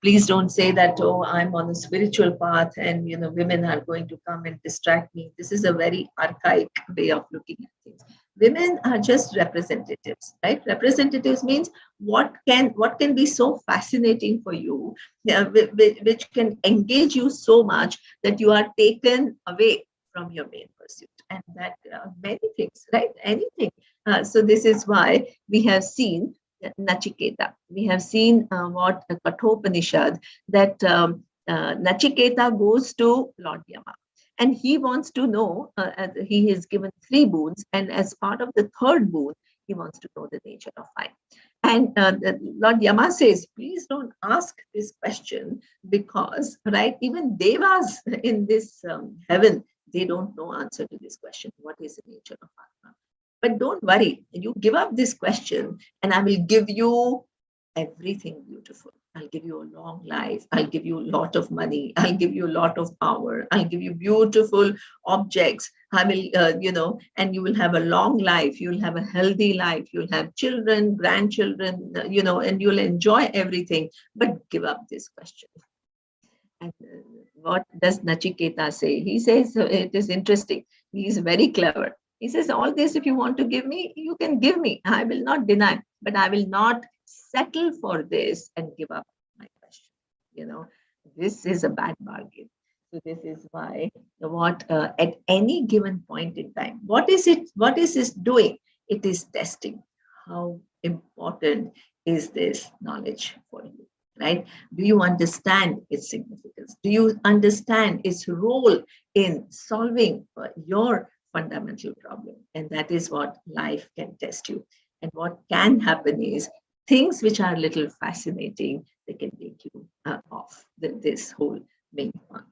please don't say that, oh, I'm on a spiritual path and, women are going to come and distract me. This is a very archaic way of looking at things. Women are just representatives, right? Representatives means what can be so fascinating for you, which can engage you so much that you are taken away from your main pursuit. And that many things, right? Anything. So this is why we have seen Nachiketa. We have seen what Kathopanishad, that Nachiketa goes to Lord Yama. And he wants to know, he is given 3 boons. And as part of the 3rd boon, he wants to know the nature of fire. And Lord Yama says, please don't ask this question, because, right, even devas in this heaven, they don't know answer to this question. What is the nature of Atma? But don't worry, you give up this question and I will give you everything beautiful. I'll give you a long life. I'll give you a lot of money. I'll give you a lot of power. I'll give you beautiful objects. I will, and you will have a long life. You'll have a healthy life. You'll have children, grandchildren, and you'll enjoy everything. But give up this question. And what does Nachiketa say? He says, it is interesting. He is very clever. He says, all this, if you want to give me, you can give me. I will not deny, but I will not settle for this and give up my question. This is a bad bargain. So this is why what at any given point in time, what is it? What is this doing? It is testing how important is this knowledge for you, right? Do you understand its significance? Do you understand its role in solving your fundamental problem? And that is what life can test you. And what can happen is things which are a little fascinating, they can take you off this whole main path.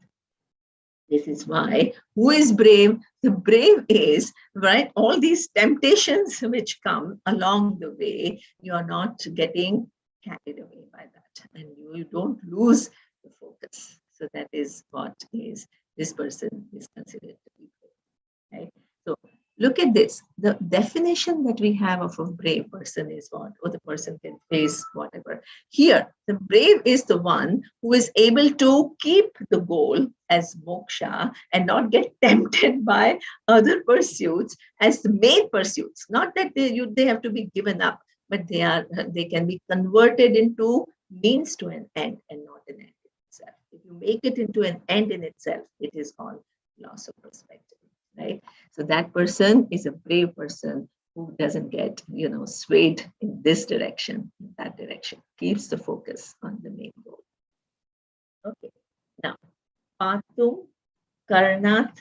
This is why, who is brave? The brave is, right? All these temptations which come along the way, you are not getting carried away by that, and you don't lose the focus. So that is what is this person is considered to be brave, right? So look at this. The definition that we have of a brave person is what? Or the person can face whatever. Here, the brave is the one who is able to keep the goal as moksha and not get tempted by other pursuits as the main pursuits. Not that they have to be given up, but they can be converted into means to an end and not an end in itself. If you make it into an end in itself, it is called loss of perspective, right? So that person is a brave person who doesn't get, swayed in this direction, in that direction, keeps the focus on the main goal. Okay, now, Patum Karnat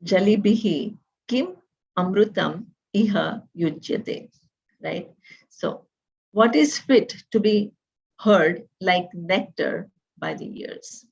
Jalibihi Kim Amrutam Iha Yujyate, right? So, what is fit to be heard like nectar by the ears?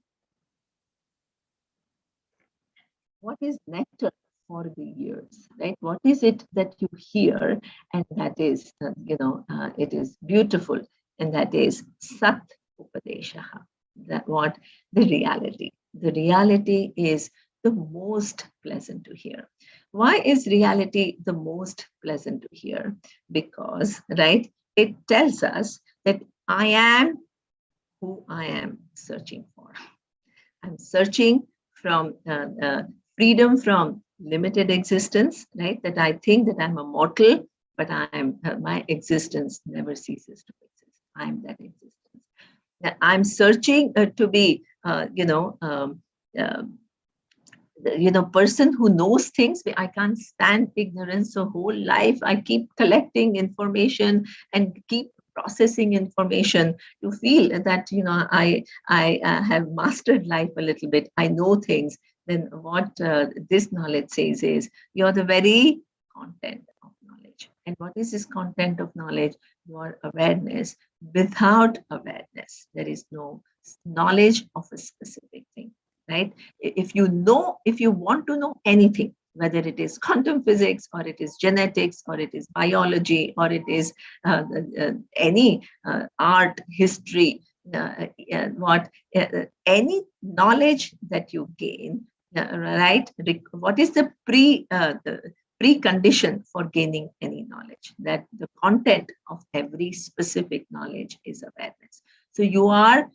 What is nectar for the ears, right? What is it that you hear and that is, it is beautiful, and that is Sat Upadeshaha. That what? The reality. The reality is the most pleasant to hear. Why is reality the most pleasant to hear? Because, right, it tells us that I am who I am searching for. I'm searching from freedom from limited existence, right? That I think that I'm a mortal, but I'm my existence never ceases to exist. I'm that existence. That I'm searching to be, person who knows things. I can't stand ignorance. So whole life I keep collecting information and keep processing information to feel that I have mastered life a little bit. I know things. Then what this knowledge says is you're the very content of knowledge. And what is this content of knowledge? Your awareness. Without awareness, there is no knowledge of a specific thing, right? If you want to know anything, whether it is quantum physics or it is genetics or it is biology or it is any art, history, any knowledge that you gain, right? What is the precondition for gaining any knowledge? That the content of every specific knowledge is awareness. So you are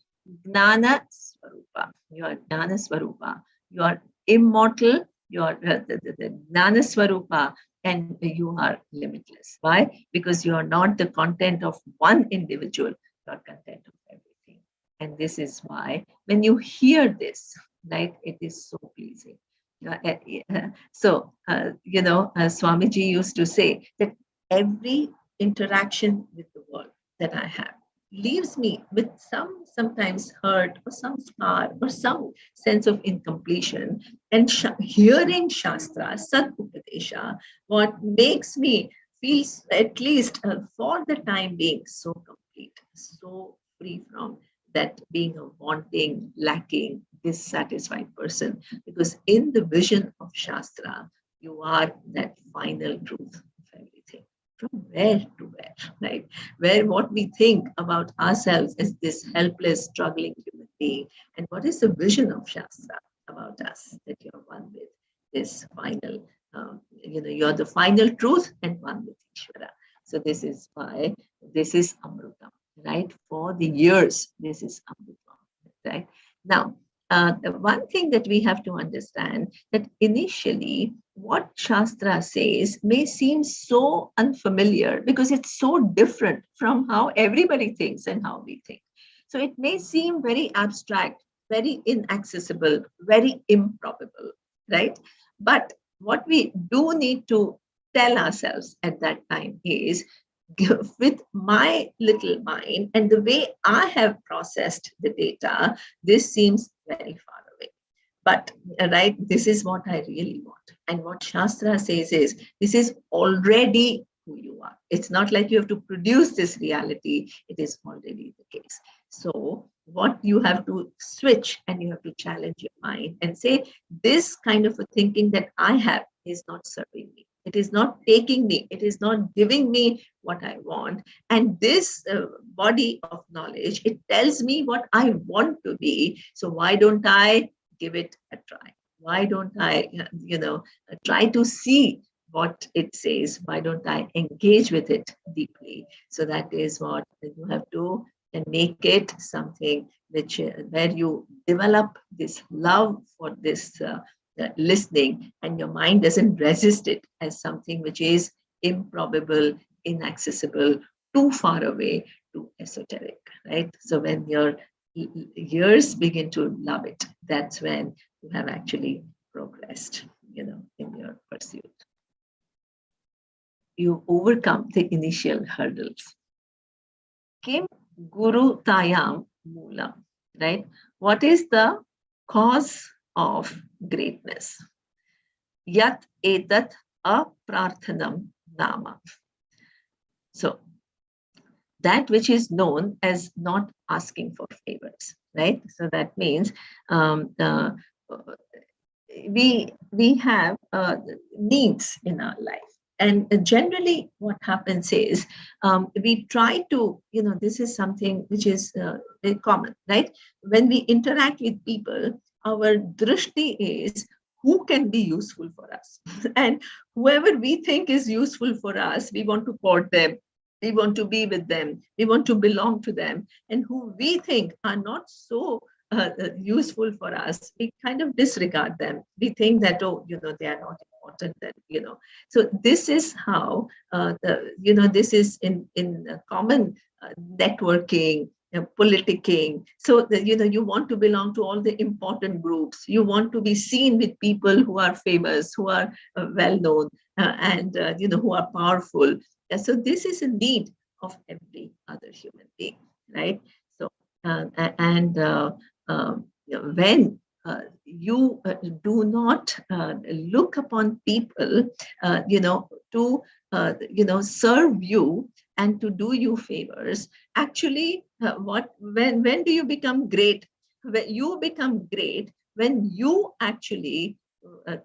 Gnana Swarupa. You are Gnana Swarupa. You are immortal. You are the Gnana Swarupa, and you are limitless. Why? Because you are not the content of one individual. You are content of everything. And this is why when you hear this, right, it is so pleasing. So, Swamiji used to say that every interaction with the world that I have leaves me with sometimes hurt or some scar or some sense of incompletion. And hearing Shastra, Sat Upadesha, what makes me feel at least for the time being so complete, so free from that being a wanting, lacking, dissatisfied person. Because in the vision of Shastra, you are that final truth of everything. From where to where, right? Where what we think about ourselves as this helpless, struggling human being, and what is the vision of Shastra about us, that you're one with this final, you're the final truth and one with Ishvara. So this is why this is Amrutam, right? For the years, this is Amrutam, right? Now, the one thing that we have to understand that initially what Shastra says may seem so unfamiliar because it's so different from how everybody thinks and how we think. So it may seem very abstract. very inaccessible, very improbable, right? But what we do need to tell ourselves at that time is, with my little mind and the way I have processed the data, this seems very far away. But right, this is what I really want. And what Shastra says is, this is already who you are. It's not like you have to produce this reality. It is already the case. So what you have to switch, and you have to challenge your mind and say, this kind of a thinking that I have is not serving me. It is not taking me. It is not giving me what I want. And this body of knowledge, it tells me what I want to be. So why don't I give it a try? Why don't I, try to see what it says? Why don't I engage with it deeply? So that is what you have to, and make it something which where you develop this love for this listening, and your mind doesn't resist it as something which is improbable, inaccessible, too far away, too esoteric, right? So when your ears begin to love it, that's when you have actually progressed, in your pursuit. You overcome the initial hurdles. Kim Guru Tayam Moolam, right? What is the cause of greatness? Yat etat aprarthanam nama. So that which is known as not asking for favors, right? So that means we have needs in our life. And generally what happens is, we try to, this is something which is very common, right? When we interact with people, our drishti is, who can be useful for us? And whoever we think is useful for us, we want to court them. We want to be with them. We want to belong to them. And who we think are not so useful for us, we kind of disregard them. We think that, oh, they are not important. That, So this is how, this is in common networking, politicking. So you want to belong to all the important groups. You want to be seen with people who are famous, who are well known, and who are powerful. So this is a need of every other human being, right? So when you do not look upon people, to serve you and to do you favors, actually, when do you become great? When you become great, when you actually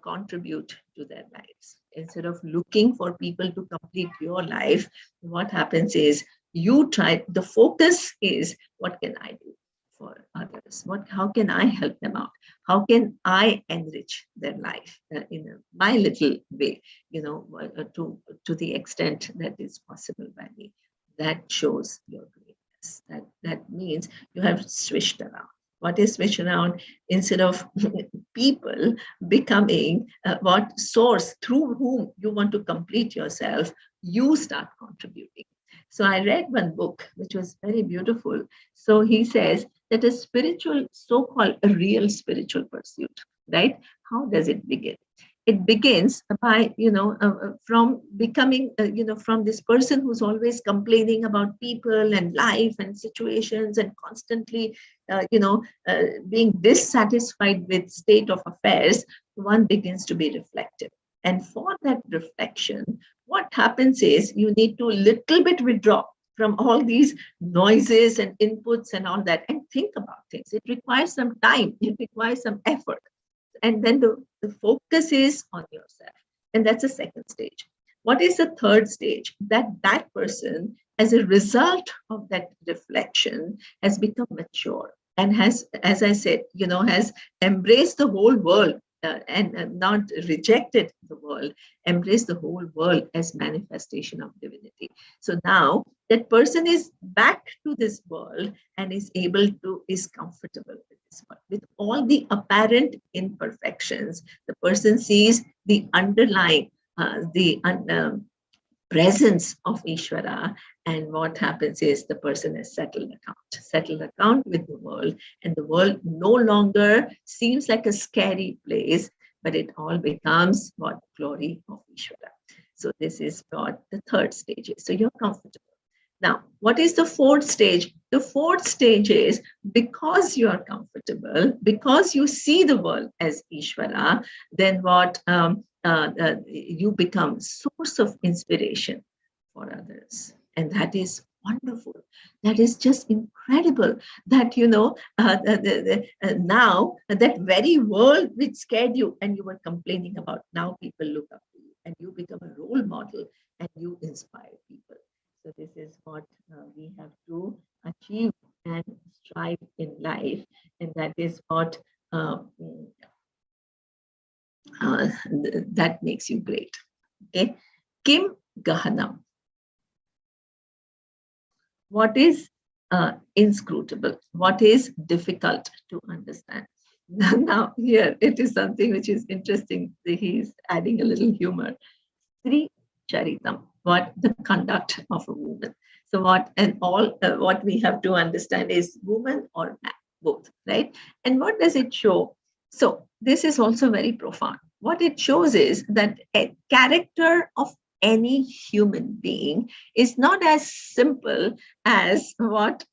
contribute to their lives. Instead of looking for people to complete your life, what happens is, the focus is, what can I do for others? How can I help them out? How can I enrich their life in my little way, to the extent that is possible by me? That shows your greatness. That means you have switched around. What is switch around? Instead of people becoming what source through whom you want to complete yourself, you start contributing. So I read one book which was very beautiful. So he says that a spiritual, so-called a real spiritual pursuit, right? How does it begin? It begins by, from becoming, from this person who's always complaining about people and life and situations and constantly, being dissatisfied with state of affairs. One begins to be reflective. And for that reflection, what happens is, you need to little bit withdraw from all these noises and inputs and all that, and think about things. It requires some time. It requires some effort. And then the focus is on yourself. And that's the second stage. What is the third stage? That person, as a result of that reflection, has become mature and has, as I said, has embraced the whole world, and not rejected the world, embraced the whole world as manifestation of divinity. So now that person is back to this world and is comfortable with this world. With all the apparent imperfections, the person sees the underlying, presence of Ishvara, And what happens is the person has settled account with the world, and the world no longer seems like a scary place, but it all becomes what? Glory of Ishvara. So this is what the third stage is. So you're comfortable. Now, what is the fourth stage? The fourth stage is because you are comfortable, because you see the world as Ishvara, then what? You become source of inspiration for others. And that is wonderful. That is just incredible that, now that very world which scared you and you were complaining about, now people look up to you and you become a role model and you inspire people. So this is what we have to achieve and strive in life. And that is what that makes you great. Okay. Kim Gahanam. What is inscrutable? What is difficult to understand? Now, here it is something which is interesting. He's adding a little humor. Sri Charitam, what? The conduct of a woman. So what we have to understand is woman or man, both, right? And what does it show? So this is also very profound. What it shows is that a character of any human being is not as simple as what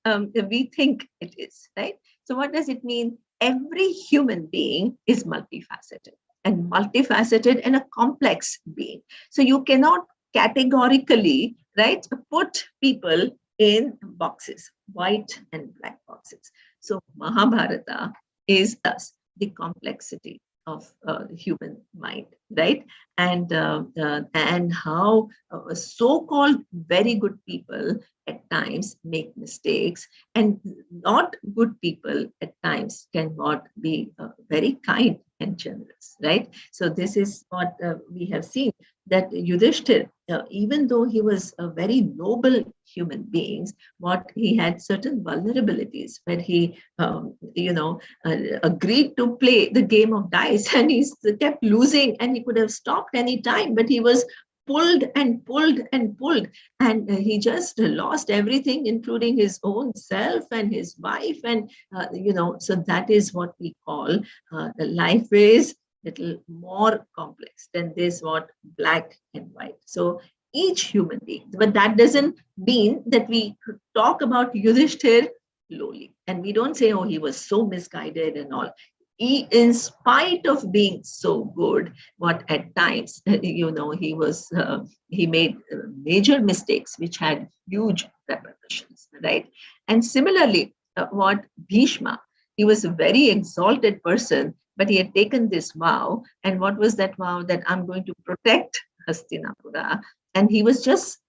we think it is, right? So what does it mean? Every human being is multifaceted and a complex being. So you cannot categorically, right, put people in boxes, white and black boxes. So Mahabharata is thus the complexity of human mind, right? And how so-called very good people at times make mistakes, and not good people at times cannot be very kind and generous, right? So this is what we have seen, that Yudhishthir, even though he was a very noble human being, what he had certain vulnerabilities where he, agreed to play the game of dice, and he kept losing, and he could have stopped any time, but he was pulled and pulled and pulled, and he just lost everything, including his own self and his wife, and so that is what we call the life is little more complex than this, what? Black and white. So each human being, but that doesn't mean that we talk about Yudhishthir lowly, and we don't say, oh, he was so misguided and all. He, in spite of being so good, what at times, he made major mistakes which had huge repercussions, right? And similarly, what Bhishma, he was a very exalted person, but he had taken this vow. And what was that vow? That I'm going to protect Hastinapura. And he was just,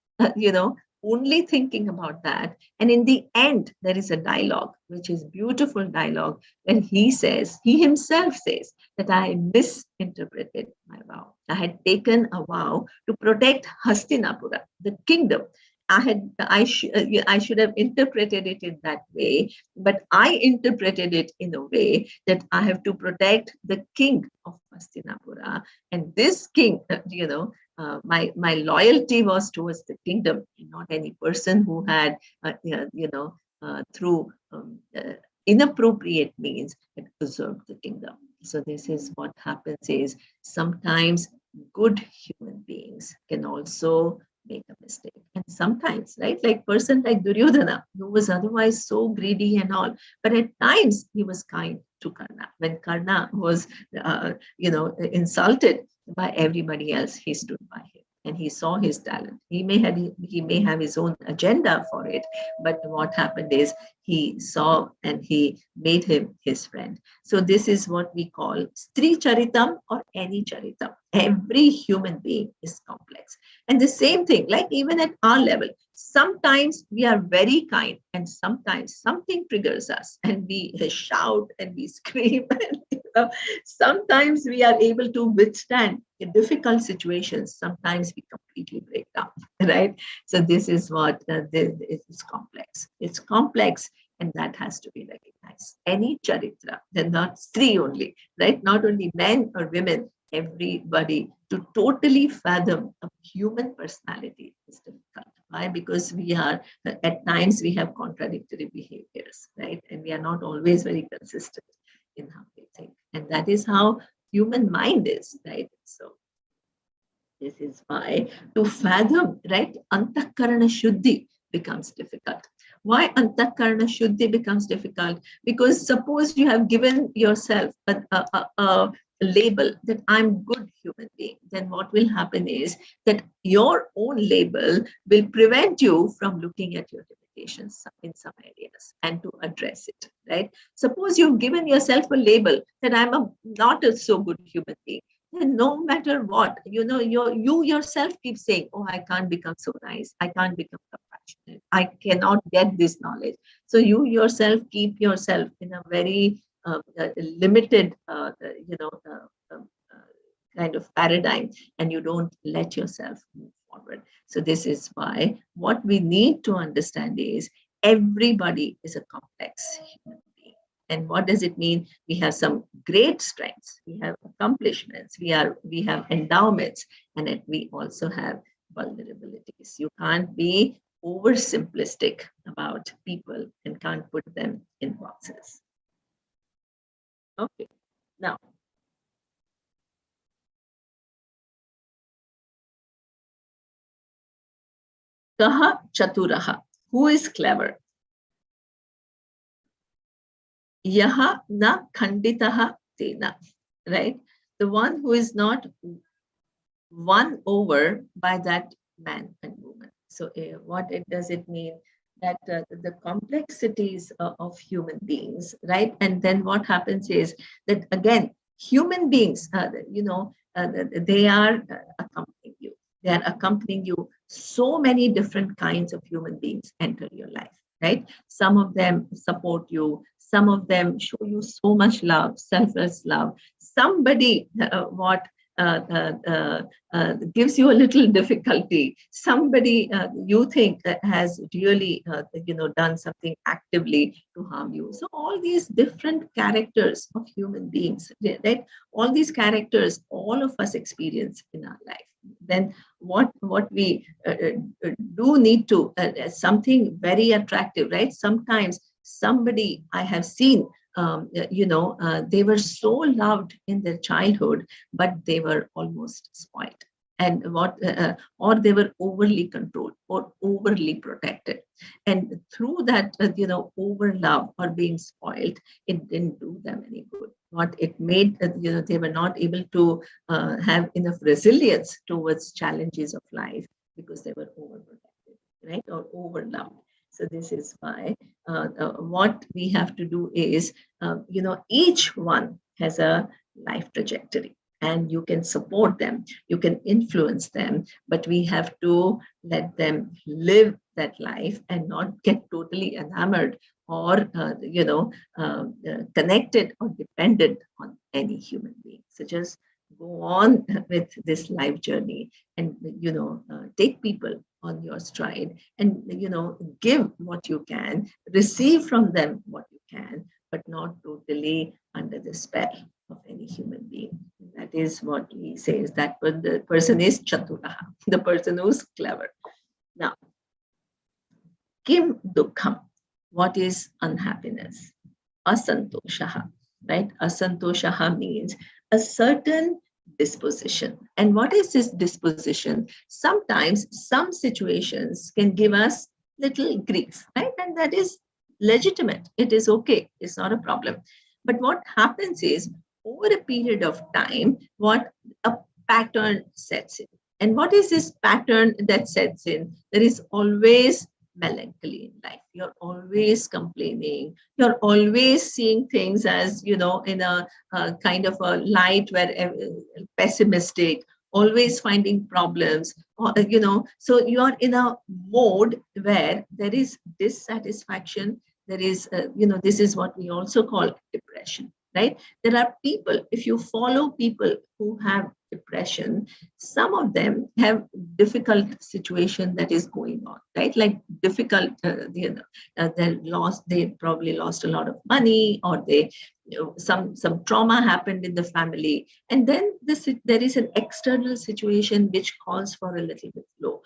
only thinking about that. And in the end, there is a dialogue, which is beautiful dialogue, when he himself says that I misinterpreted my vow. I had taken a vow to protect Hastinapura, the kingdom. I should have interpreted it in that way, but I interpreted it in a way that I have to protect the king of Hastinapura, and this king, my loyalty was towards the kingdom, not any person who had, through inappropriate means, had usurped the kingdom. So this is what happens is sometimes good human beings can also make a mistake. And sometimes, right, like person like Duryodhana, who was otherwise so greedy and all, but at times he was kind to Karna. When Karna was, insulted by everybody else, he stood by him. And he saw his talent. He may have his own agenda for it, but what happened is he saw and he made him his friend. So this is what we call Stri Charitam or any Charitam. Every human being is complex. And the same thing, like even at our level, sometimes we are very kind and sometimes something triggers us and we shout and we scream. And, sometimes we are able to withstand difficult situations. Sometimes we completely break down, right? So this is what is complex. It's complex, and that has to be recognized. Any charitra, they're not three only, right? Not only men or women, everybody, to totally fathom a human personality is difficult. Why? Because we are, at times we have contradictory behaviors, right? And we are not always very consistent in how we think. And that is how human mind is, right? So this is why to fathom, right, antakarana shuddhi becomes difficult. Why antakarana shuddhi becomes difficult? Because suppose you have given yourself a label that I'm good human being, then what will happen is that your own label will prevent you from looking at your limitations in some areas and to address it, right? Suppose you've given yourself a label that I'm not a so good human being. And no matter what, you yourself keep saying, oh, I can't become so nice. I can't become compassionate. I cannot get this knowledge. So you yourself keep yourself in a very limited, kind of paradigm, and you don't let yourself move forward. So this is why what we need to understand is everybody is a complex human being. And what does it mean? We have some great strengths, we have accomplishments, we have endowments, and we also have vulnerabilities. You can't be oversimplistic about people and can't put them in boxes. Okay, now kaha chaturaha, who is clever? Yaha na khanditaha tena, right? The one who is not won over by that man and woman. So what does it mean? That the complexities of human beings, right? And then what happens is that again, human beings, they are accompanying you. They are accompanying you. So many different kinds of human beings enter your life, right? Some of them support you. Some of them show you so much love, selfless love. Somebody, gives you a little difficulty. Somebody you think has really, done something actively to harm you. So all these different characters of human beings, right? All these characters, all of us experience in our life. Then what we do need to, something very attractive, right? Sometimes somebody I have seen, they were so loved in their childhood, but they were almost spoiled. And or they were overly controlled or overly protected. And through that, over love or being spoiled, it didn't do them any good. What it made, they were not able to have enough resilience towards challenges of life because they were overprotected, right? Or over loved. So this is why what we have to do is, each one has a life trajectory and you can support them, you can influence them, but we have to let them live that life and not get totally enamored or, connected or dependent on any human being. So just go on with this life journey and, take people on your stride and, give what you can, receive from them what you can, but not totally under the spell of any human being. That is what we say, is that the person is chaturaha, the person who's clever. Now, kim dukkham, what is unhappiness? Asantoshaha, right? Asantoshaha means a certain disposition. And what is this disposition? Sometimes some situations can give us little grief, right? And that is legitimate. It is okay. It's not a problem. But what happens is, over a period of time, what a pattern sets in. And what is this pattern that sets in? There is always melancholy in life. You're always complaining. You're always seeing things as, in a kind of a light where pessimistic, always finding problems, so you are in a mode where there is dissatisfaction. There is, this is what we also call depression, right? There are people, if you follow people who have depression, some of them have difficult situation that is going on, right? Like difficult, they probably lost a lot of money, or they, some trauma happened in the family, and then there is an external situation which calls for a little bit low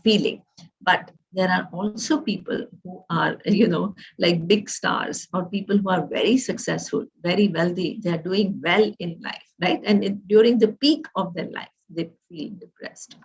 feeling. But there are also people who are, like big stars, or people who are very successful, very wealthy. They are doing well in life, right? And during the peak of their life, they feel depressed.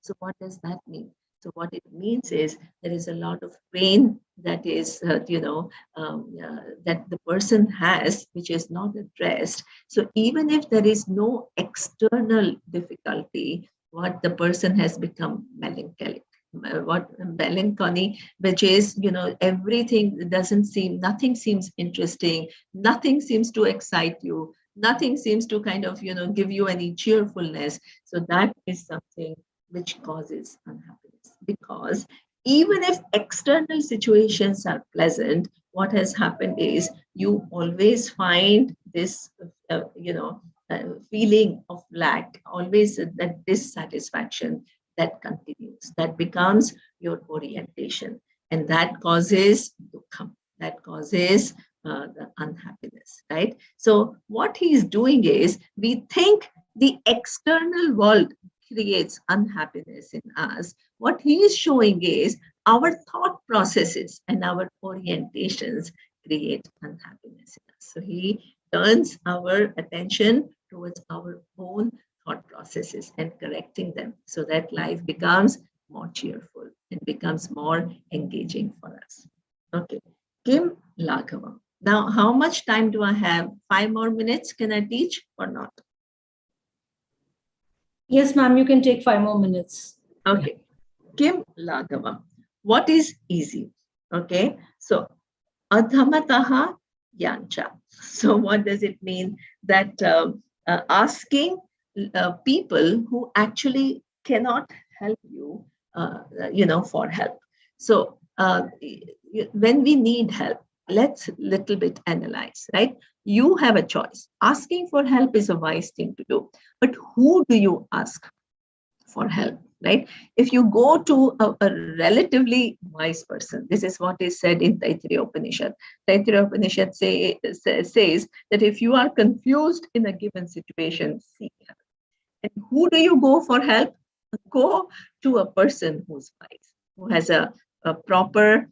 So what does that mean? So what it means is there is a lot of pain that is, that the person has, which is not addressed. So even if there is no external difficulty, what the person has become melancholic. What melancholy, which is, everything nothing seems interesting, nothing seems to excite you, nothing seems to kind of, give you any cheerfulness. So that is something which causes unhappiness. Because even if external situations are pleasant, what has happened is you always find this, feeling of lack, always that dissatisfaction that continues, that becomes your orientation, and that causes dukkha, that causes the unhappiness, right? So what he's doing is, we think the external world creates unhappiness in us. What he is showing is our thought processes and our orientations create unhappiness in us. So he turns our attention towards our own thought processes and correcting them, so that life becomes more cheerful and becomes more engaging for us. Okay, Kim Laghava. Now, how much time do I have? 5 more minutes? Can I teach or not? Yes, ma'am, you can take 5 more minutes. Okay. Kim Laghava. What is easy? Okay. So, adhamataha yancha. So, what does it mean? That asking people who actually cannot help you, for help. So, when we need help, let's little bit analyze, right? You have a choice. Asking for help is a wise thing to do, but who do you ask for help, right? If you go to a relatively wise person, this is what is said in Taittiriya Upanishad. Taittiriya Upanishad says that if you are confused in a given situation, seek help. And who do you go for help? Go to a person who's wise, who has a proper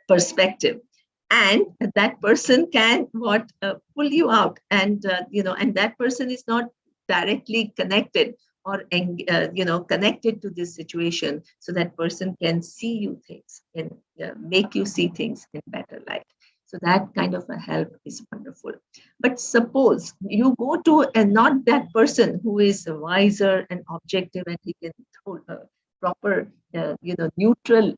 perspective, and that person can pull you out, and and that person is not directly connected or connected to this situation, so that person can see you things and make you see things in better light. So that kind of a help is wonderful. But suppose you go to not that person who is wiser and objective, and he can throw a proper, neutral,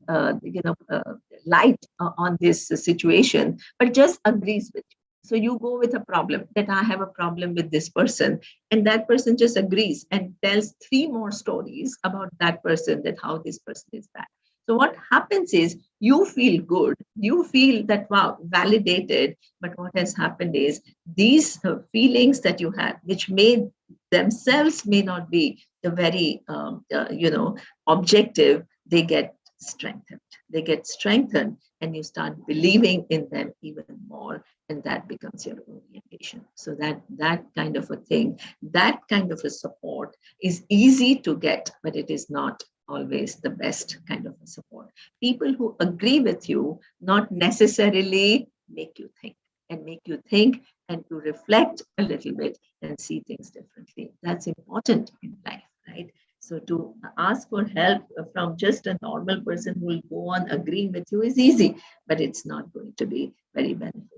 light on this situation, but just agrees with you. So you go with a problem, that I have a problem with this person, and that person just agrees and tells 3 more stories about that person, that how this person is bad. So what happens is you feel good, you feel that, wow, validated. But what has happened is these feelings that you have, which may themselves may not be the very, objective, they get strengthened. They get strengthened, and you start believing in them even more, and that becomes your orientation. So that kind of a thing, that kind of a support is easy to get, but it is not always the best kind of a support. People who agree with you not necessarily make you think, and to reflect a little bit and see things differently. That's important in life, right? So to ask for help from just a normal person who will go on agreeing with you is easy, but it's not going to be very beneficial.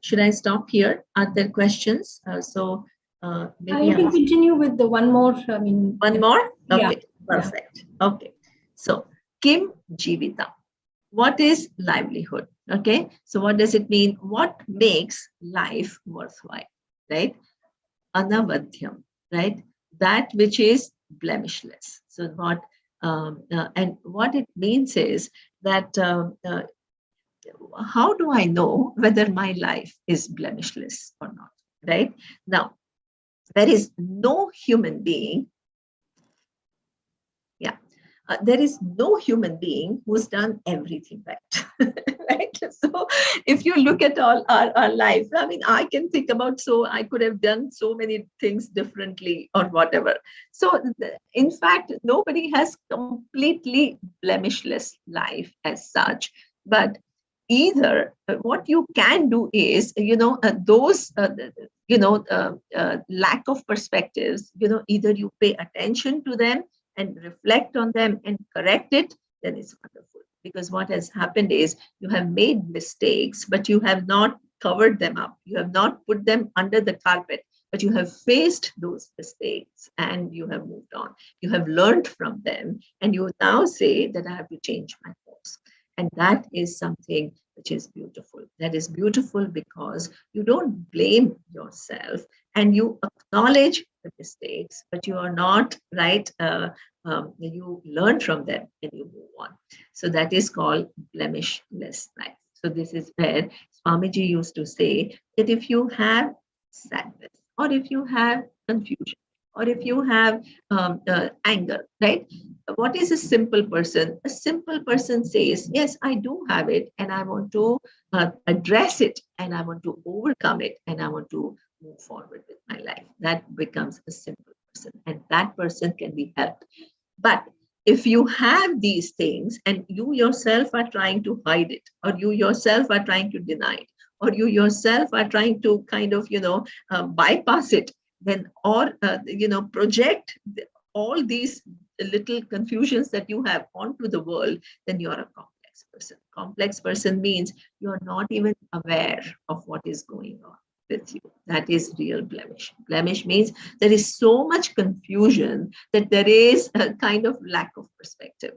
Should I stop here? Are there questions? Maybe you can continue with the one more. One more? Okay, yeah. Perfect. Okay. So, Kim Jivita. What is livelihood? Okay. So, what does it mean? What makes life worthwhile? Right? Anavadhyam. Right? That which is blemishless. So, and what it means is that how do I know whether my life is blemishless or not? Right? Now, there is no human being. Yeah. there is no human being who's done everything right. Right? So if you look at all our life, I mean, I can think about, so I could have done so many things differently or whatever. So in fact, nobody has completely blemishless life as such. But either what you can do is, those lack of perspectives, either you pay attention to them and reflect on them and correct it, then it's wonderful. Because what has happened is you have made mistakes, but you have not covered them up. You have not put them under the carpet, but you have faced those mistakes and you have moved on. You have learned from them, and you now say that I have to change my course. And that is something which is beautiful. That is beautiful because you don't blame yourself and you acknowledge the mistakes, but you are not right. You learn from them and you move on. So that is called blemishless life. So this is where Swamiji used to say that if you have sadness, or if you have confusion, or if you have anger, right? What is a simple person? A simple person says, yes, I do have it, and I want to address it, and I want to overcome it, and I want to move forward with my life. That becomes a simple person, and that person can be helped. But if you have these things and you yourself are trying to hide it, or you yourself are trying to deny it, or you yourself are trying to kind of, bypass it, then, or, project all these little confusions that you have onto the world, then you are a complex person. Complex person means you are not even aware of what is going on with you. That is real blemish. Blemish means there is so much confusion that there is a kind of lack of perspective.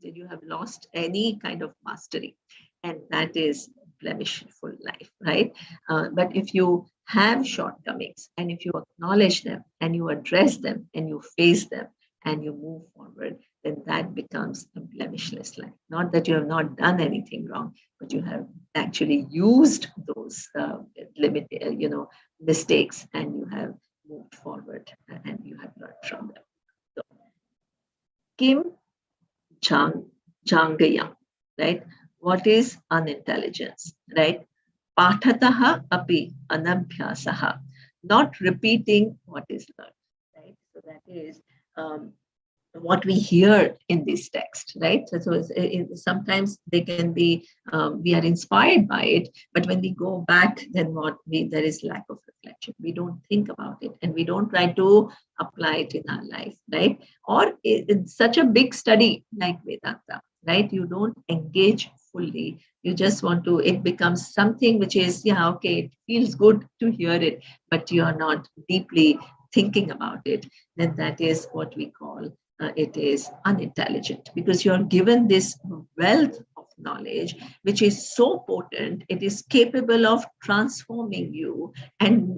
You have lost any kind of mastery, and that is blemishful life, right? But if you have shortcomings and if you acknowledge them and you address them and you face them and you move forward, then that becomes a blemishless life. Not that you have not done anything wrong, but you have actually used those mistakes, and you have moved forward and you have learned from them. So, Kim Jangayam, right? What is unintelligence, right? Pathataha api anabhyasaha, not repeating what is learned, right? So that is what we hear in this text, right? So sometimes they can be, we are inspired by it, but when we go back, then there is lack of reflection. We don't think about it, and we don't try to apply it in our life, right? Or it's such a big study like Vedanta, right? You don't engage fully. You just want to, it becomes something which is, yeah, okay, it feels good to hear it, but you are not deeply thinking about it. Then that is what we call it is unintelligent, because you're given this wealth of knowledge which is so potent. It is capable of transforming you and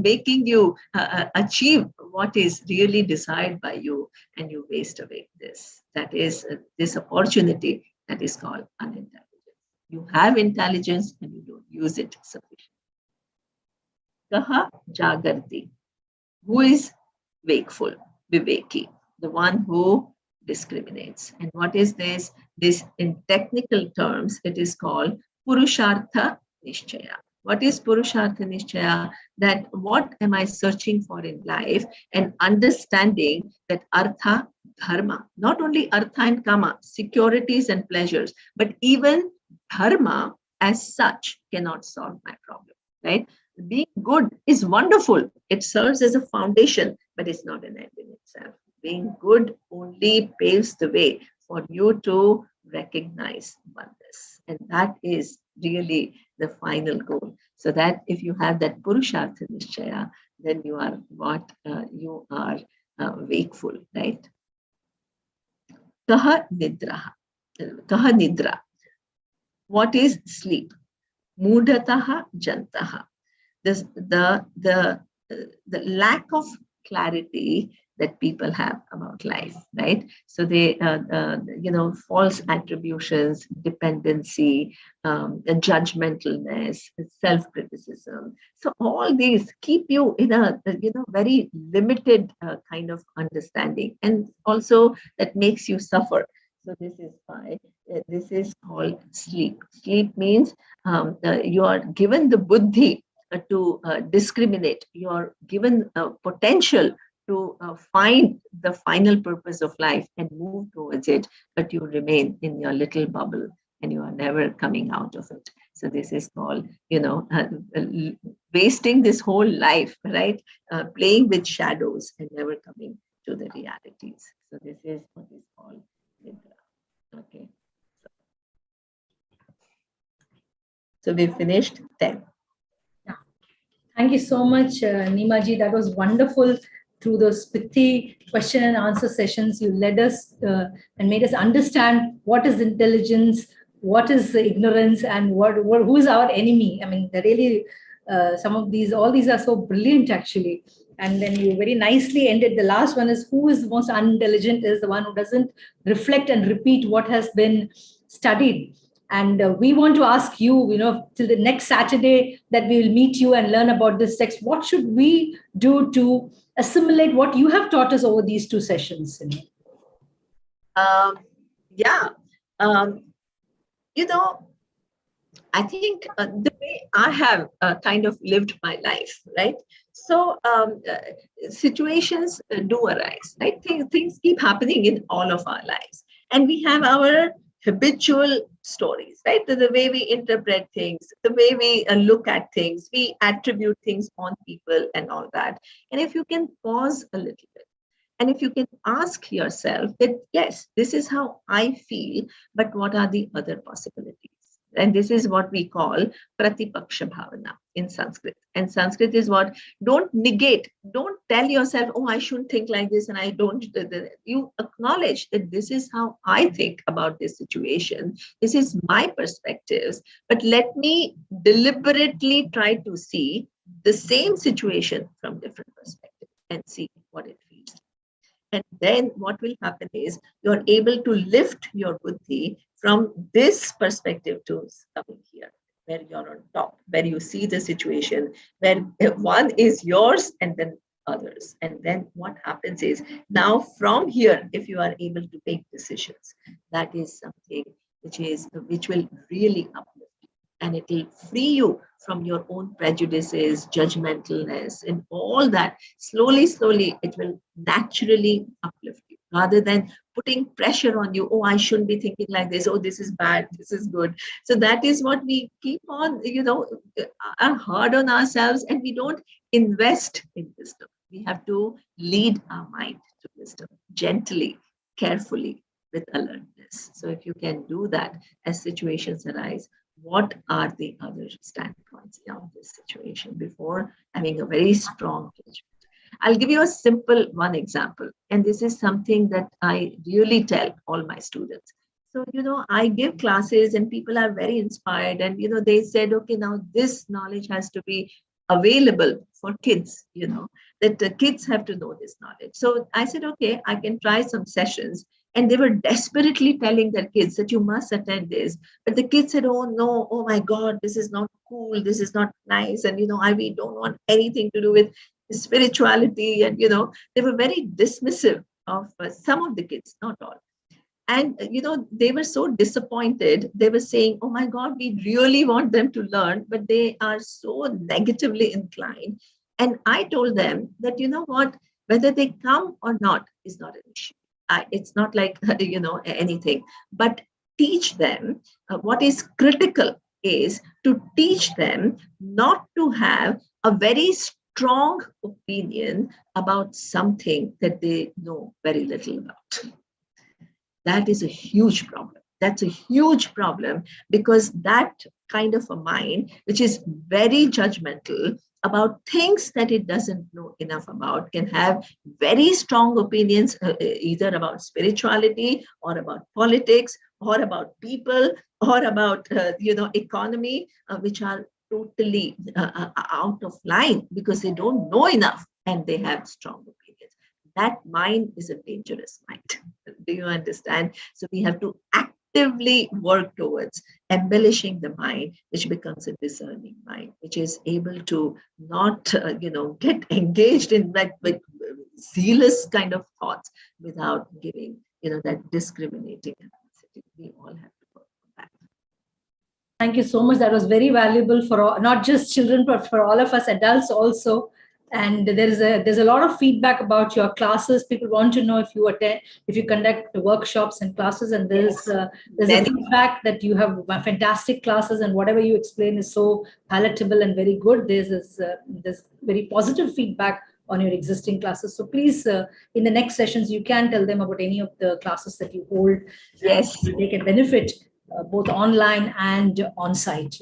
making you achieve what is really desired by you, and you waste away this. That is this opportunity that is called unintelligence. You have intelligence and you don't use it sufficiently. Kaha Jagarti, who is wakeful, Viveki, the one who discriminates. And what is this? This, in technical terms, it is called Purushartha Nishchaya. What is Purushartha Nishchaya? That what am I searching for in life, and understanding that Artha, Dharma, not only Artha and Kama, securities and pleasures, but even Dharma as such cannot solve my problem, right? Being good is wonderful. It serves as a foundation, but it's not an end in itself. Being good only paves the way for you to recognize oneness. And that is really the final goal. So that if you have that Purushartha Nishchaya, then you are what? You are wakeful, right? Kaha Nidra. Kaha Nidra. What is sleep? Mudataha Jantaha. The lack of clarity that people have about life, right? So they, false attributions, dependency, judgmentalness, self-criticism. So all these keep you in a, very limited kind of understanding, and also that makes you suffer. So this is why this is called sleep. Sleep means you are given the buddhi to discriminate. You are given potential to find the final purpose of life and move towards it, but you remain in your little bubble and you are never coming out of it. So this is called, wasting this whole life, right? Playing with shadows and never coming to the realities. So this is what is called Nidra. Okay. So we finished 10. Thank you so much, Neema ji. That was wonderful. Through those pithy question and answer sessions, you led us and made us understand what is intelligence, what is ignorance, and who is our enemy. I mean, really, all these are so brilliant, actually. And then you very nicely ended. The last one is, who is the most unintelligent is the one who doesn't reflect and repeat what has been studied. And we want to ask you, till the next Saturday that we will meet you and learn about this text, what should we do to assimilate what you have taught us over these 2 sessions? I think the way I have kind of lived my life, right? So situations do arise, right? Things keep happening in all of our lives. And we have our habitual stories, right? The way we interpret things, the way we look at things, we attribute things on people and all that. And if you can pause a little bit, and if you can ask yourself that, yes, this is how I feel, but what are the other possibilities? And this is what we call pratipaksha bhavana in Sanskrit. And Sanskrit is what, don't negate, don't tell yourself, oh, I shouldn't think like this, and I don't. You acknowledge that this is how I think about this situation. This is my perspectives, but let me deliberately try to see the same situation from different perspectives and see what it feels. And then what will happen is you're able to lift your buddhi from this perspective to coming here, where you're on top, where you see the situation, where one is yours and then others. And then what happens is, now from here, if you are able to make decisions, that is something which will really uplift you. And it will free you from your own prejudices, judgmentalness, and all that. Slowly, it will naturally uplift you, rather than putting pressure on you. Oh, I shouldn't be thinking like this. Oh, this is bad. This is good. So that is what we keep on, are hard on ourselves, and we don't invest in wisdom. We have to lead our mind to wisdom gently, carefully, with alertness. So if you can do that as situations arise, what are the other standpoints of this situation before having a very strong judgment? I'll give you a simple one example. And this is something that I really tell all my students. So, I give classes and people are very inspired. And, they said, okay, now this knowledge has to be available for kids, that the kids have to know this knowledge. So I said, okay, I can try some sessions. And they were desperately telling their kids that you must attend this. But the kids said, oh no, oh my God, this is not cool. This is not nice. And, we don't want anything to do with spirituality. And, they were very dismissive of some of the kids, not all. And, they were so disappointed. They were saying, oh my God, we really want them to learn, but they are so negatively inclined. And I told them that, what, whether they come or not is not an issue. It's not like, anything, but teach them what is critical is to teach them not to have a very strong opinion about something that they know very little about. That is a huge problem. That's a huge problem, because that kind of a mind, which is very judgmental about things that it doesn't know enough about, can have very strong opinions either about spirituality or about politics or about people or about economy, which are totally out of line because they don't know enough and they have strong opinions. That mind is a dangerous mind. Do you understand? So we have to actively work towards embellishing the mind, which becomes a discerning mind, which is able to not, get engaged in that with zealous kind of thoughts without giving, that discriminating capacity. We all have to work on that. Thank you so much. That was very valuable for all, not just children, but for all of us adults also. And there's a lot of feedback about your classes. People want to know if you conduct workshops and classes, and there's a feedback that you have fantastic classes, and whatever you explain is so palatable and very good. There's very positive feedback on your existing classes. So please, in the next sessions, you can tell them about any of the classes that you hold. Yes, they can benefit both online and on site.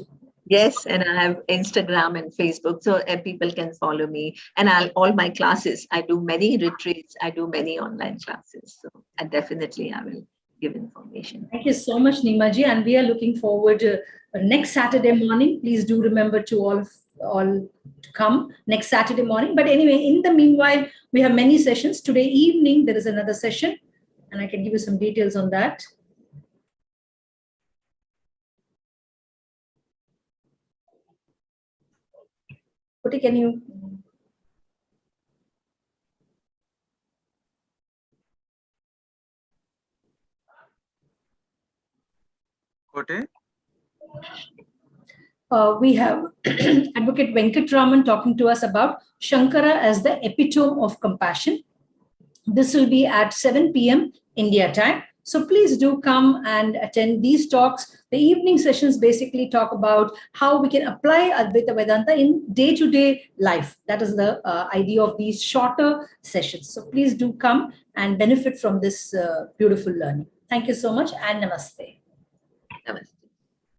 Yes, and I have Instagram and Facebook, so people can follow me. And all my classes, I do many retreats, I do many online classes. So I will give information. Thank you so much, Neema ji, and we are looking forward to next Saturday morning. Please do remember to all to come next Saturday morning. But anyway, in the meanwhile, we have many sessions. Today evening, there is another session, and I can give you some details on that. Kote, can you? Kote? We have Advocate Venkatraman talking to us about Shankara as the epitome of compassion. This will be at 7 p.m. India time. So please do come and attend these talks. The evening sessions basically talk about how we can apply Advaita Vedanta in day-to-day life. That is the idea of these shorter sessions. So please do come and benefit from this beautiful learning. Thank you so much, and namaste. Namaste.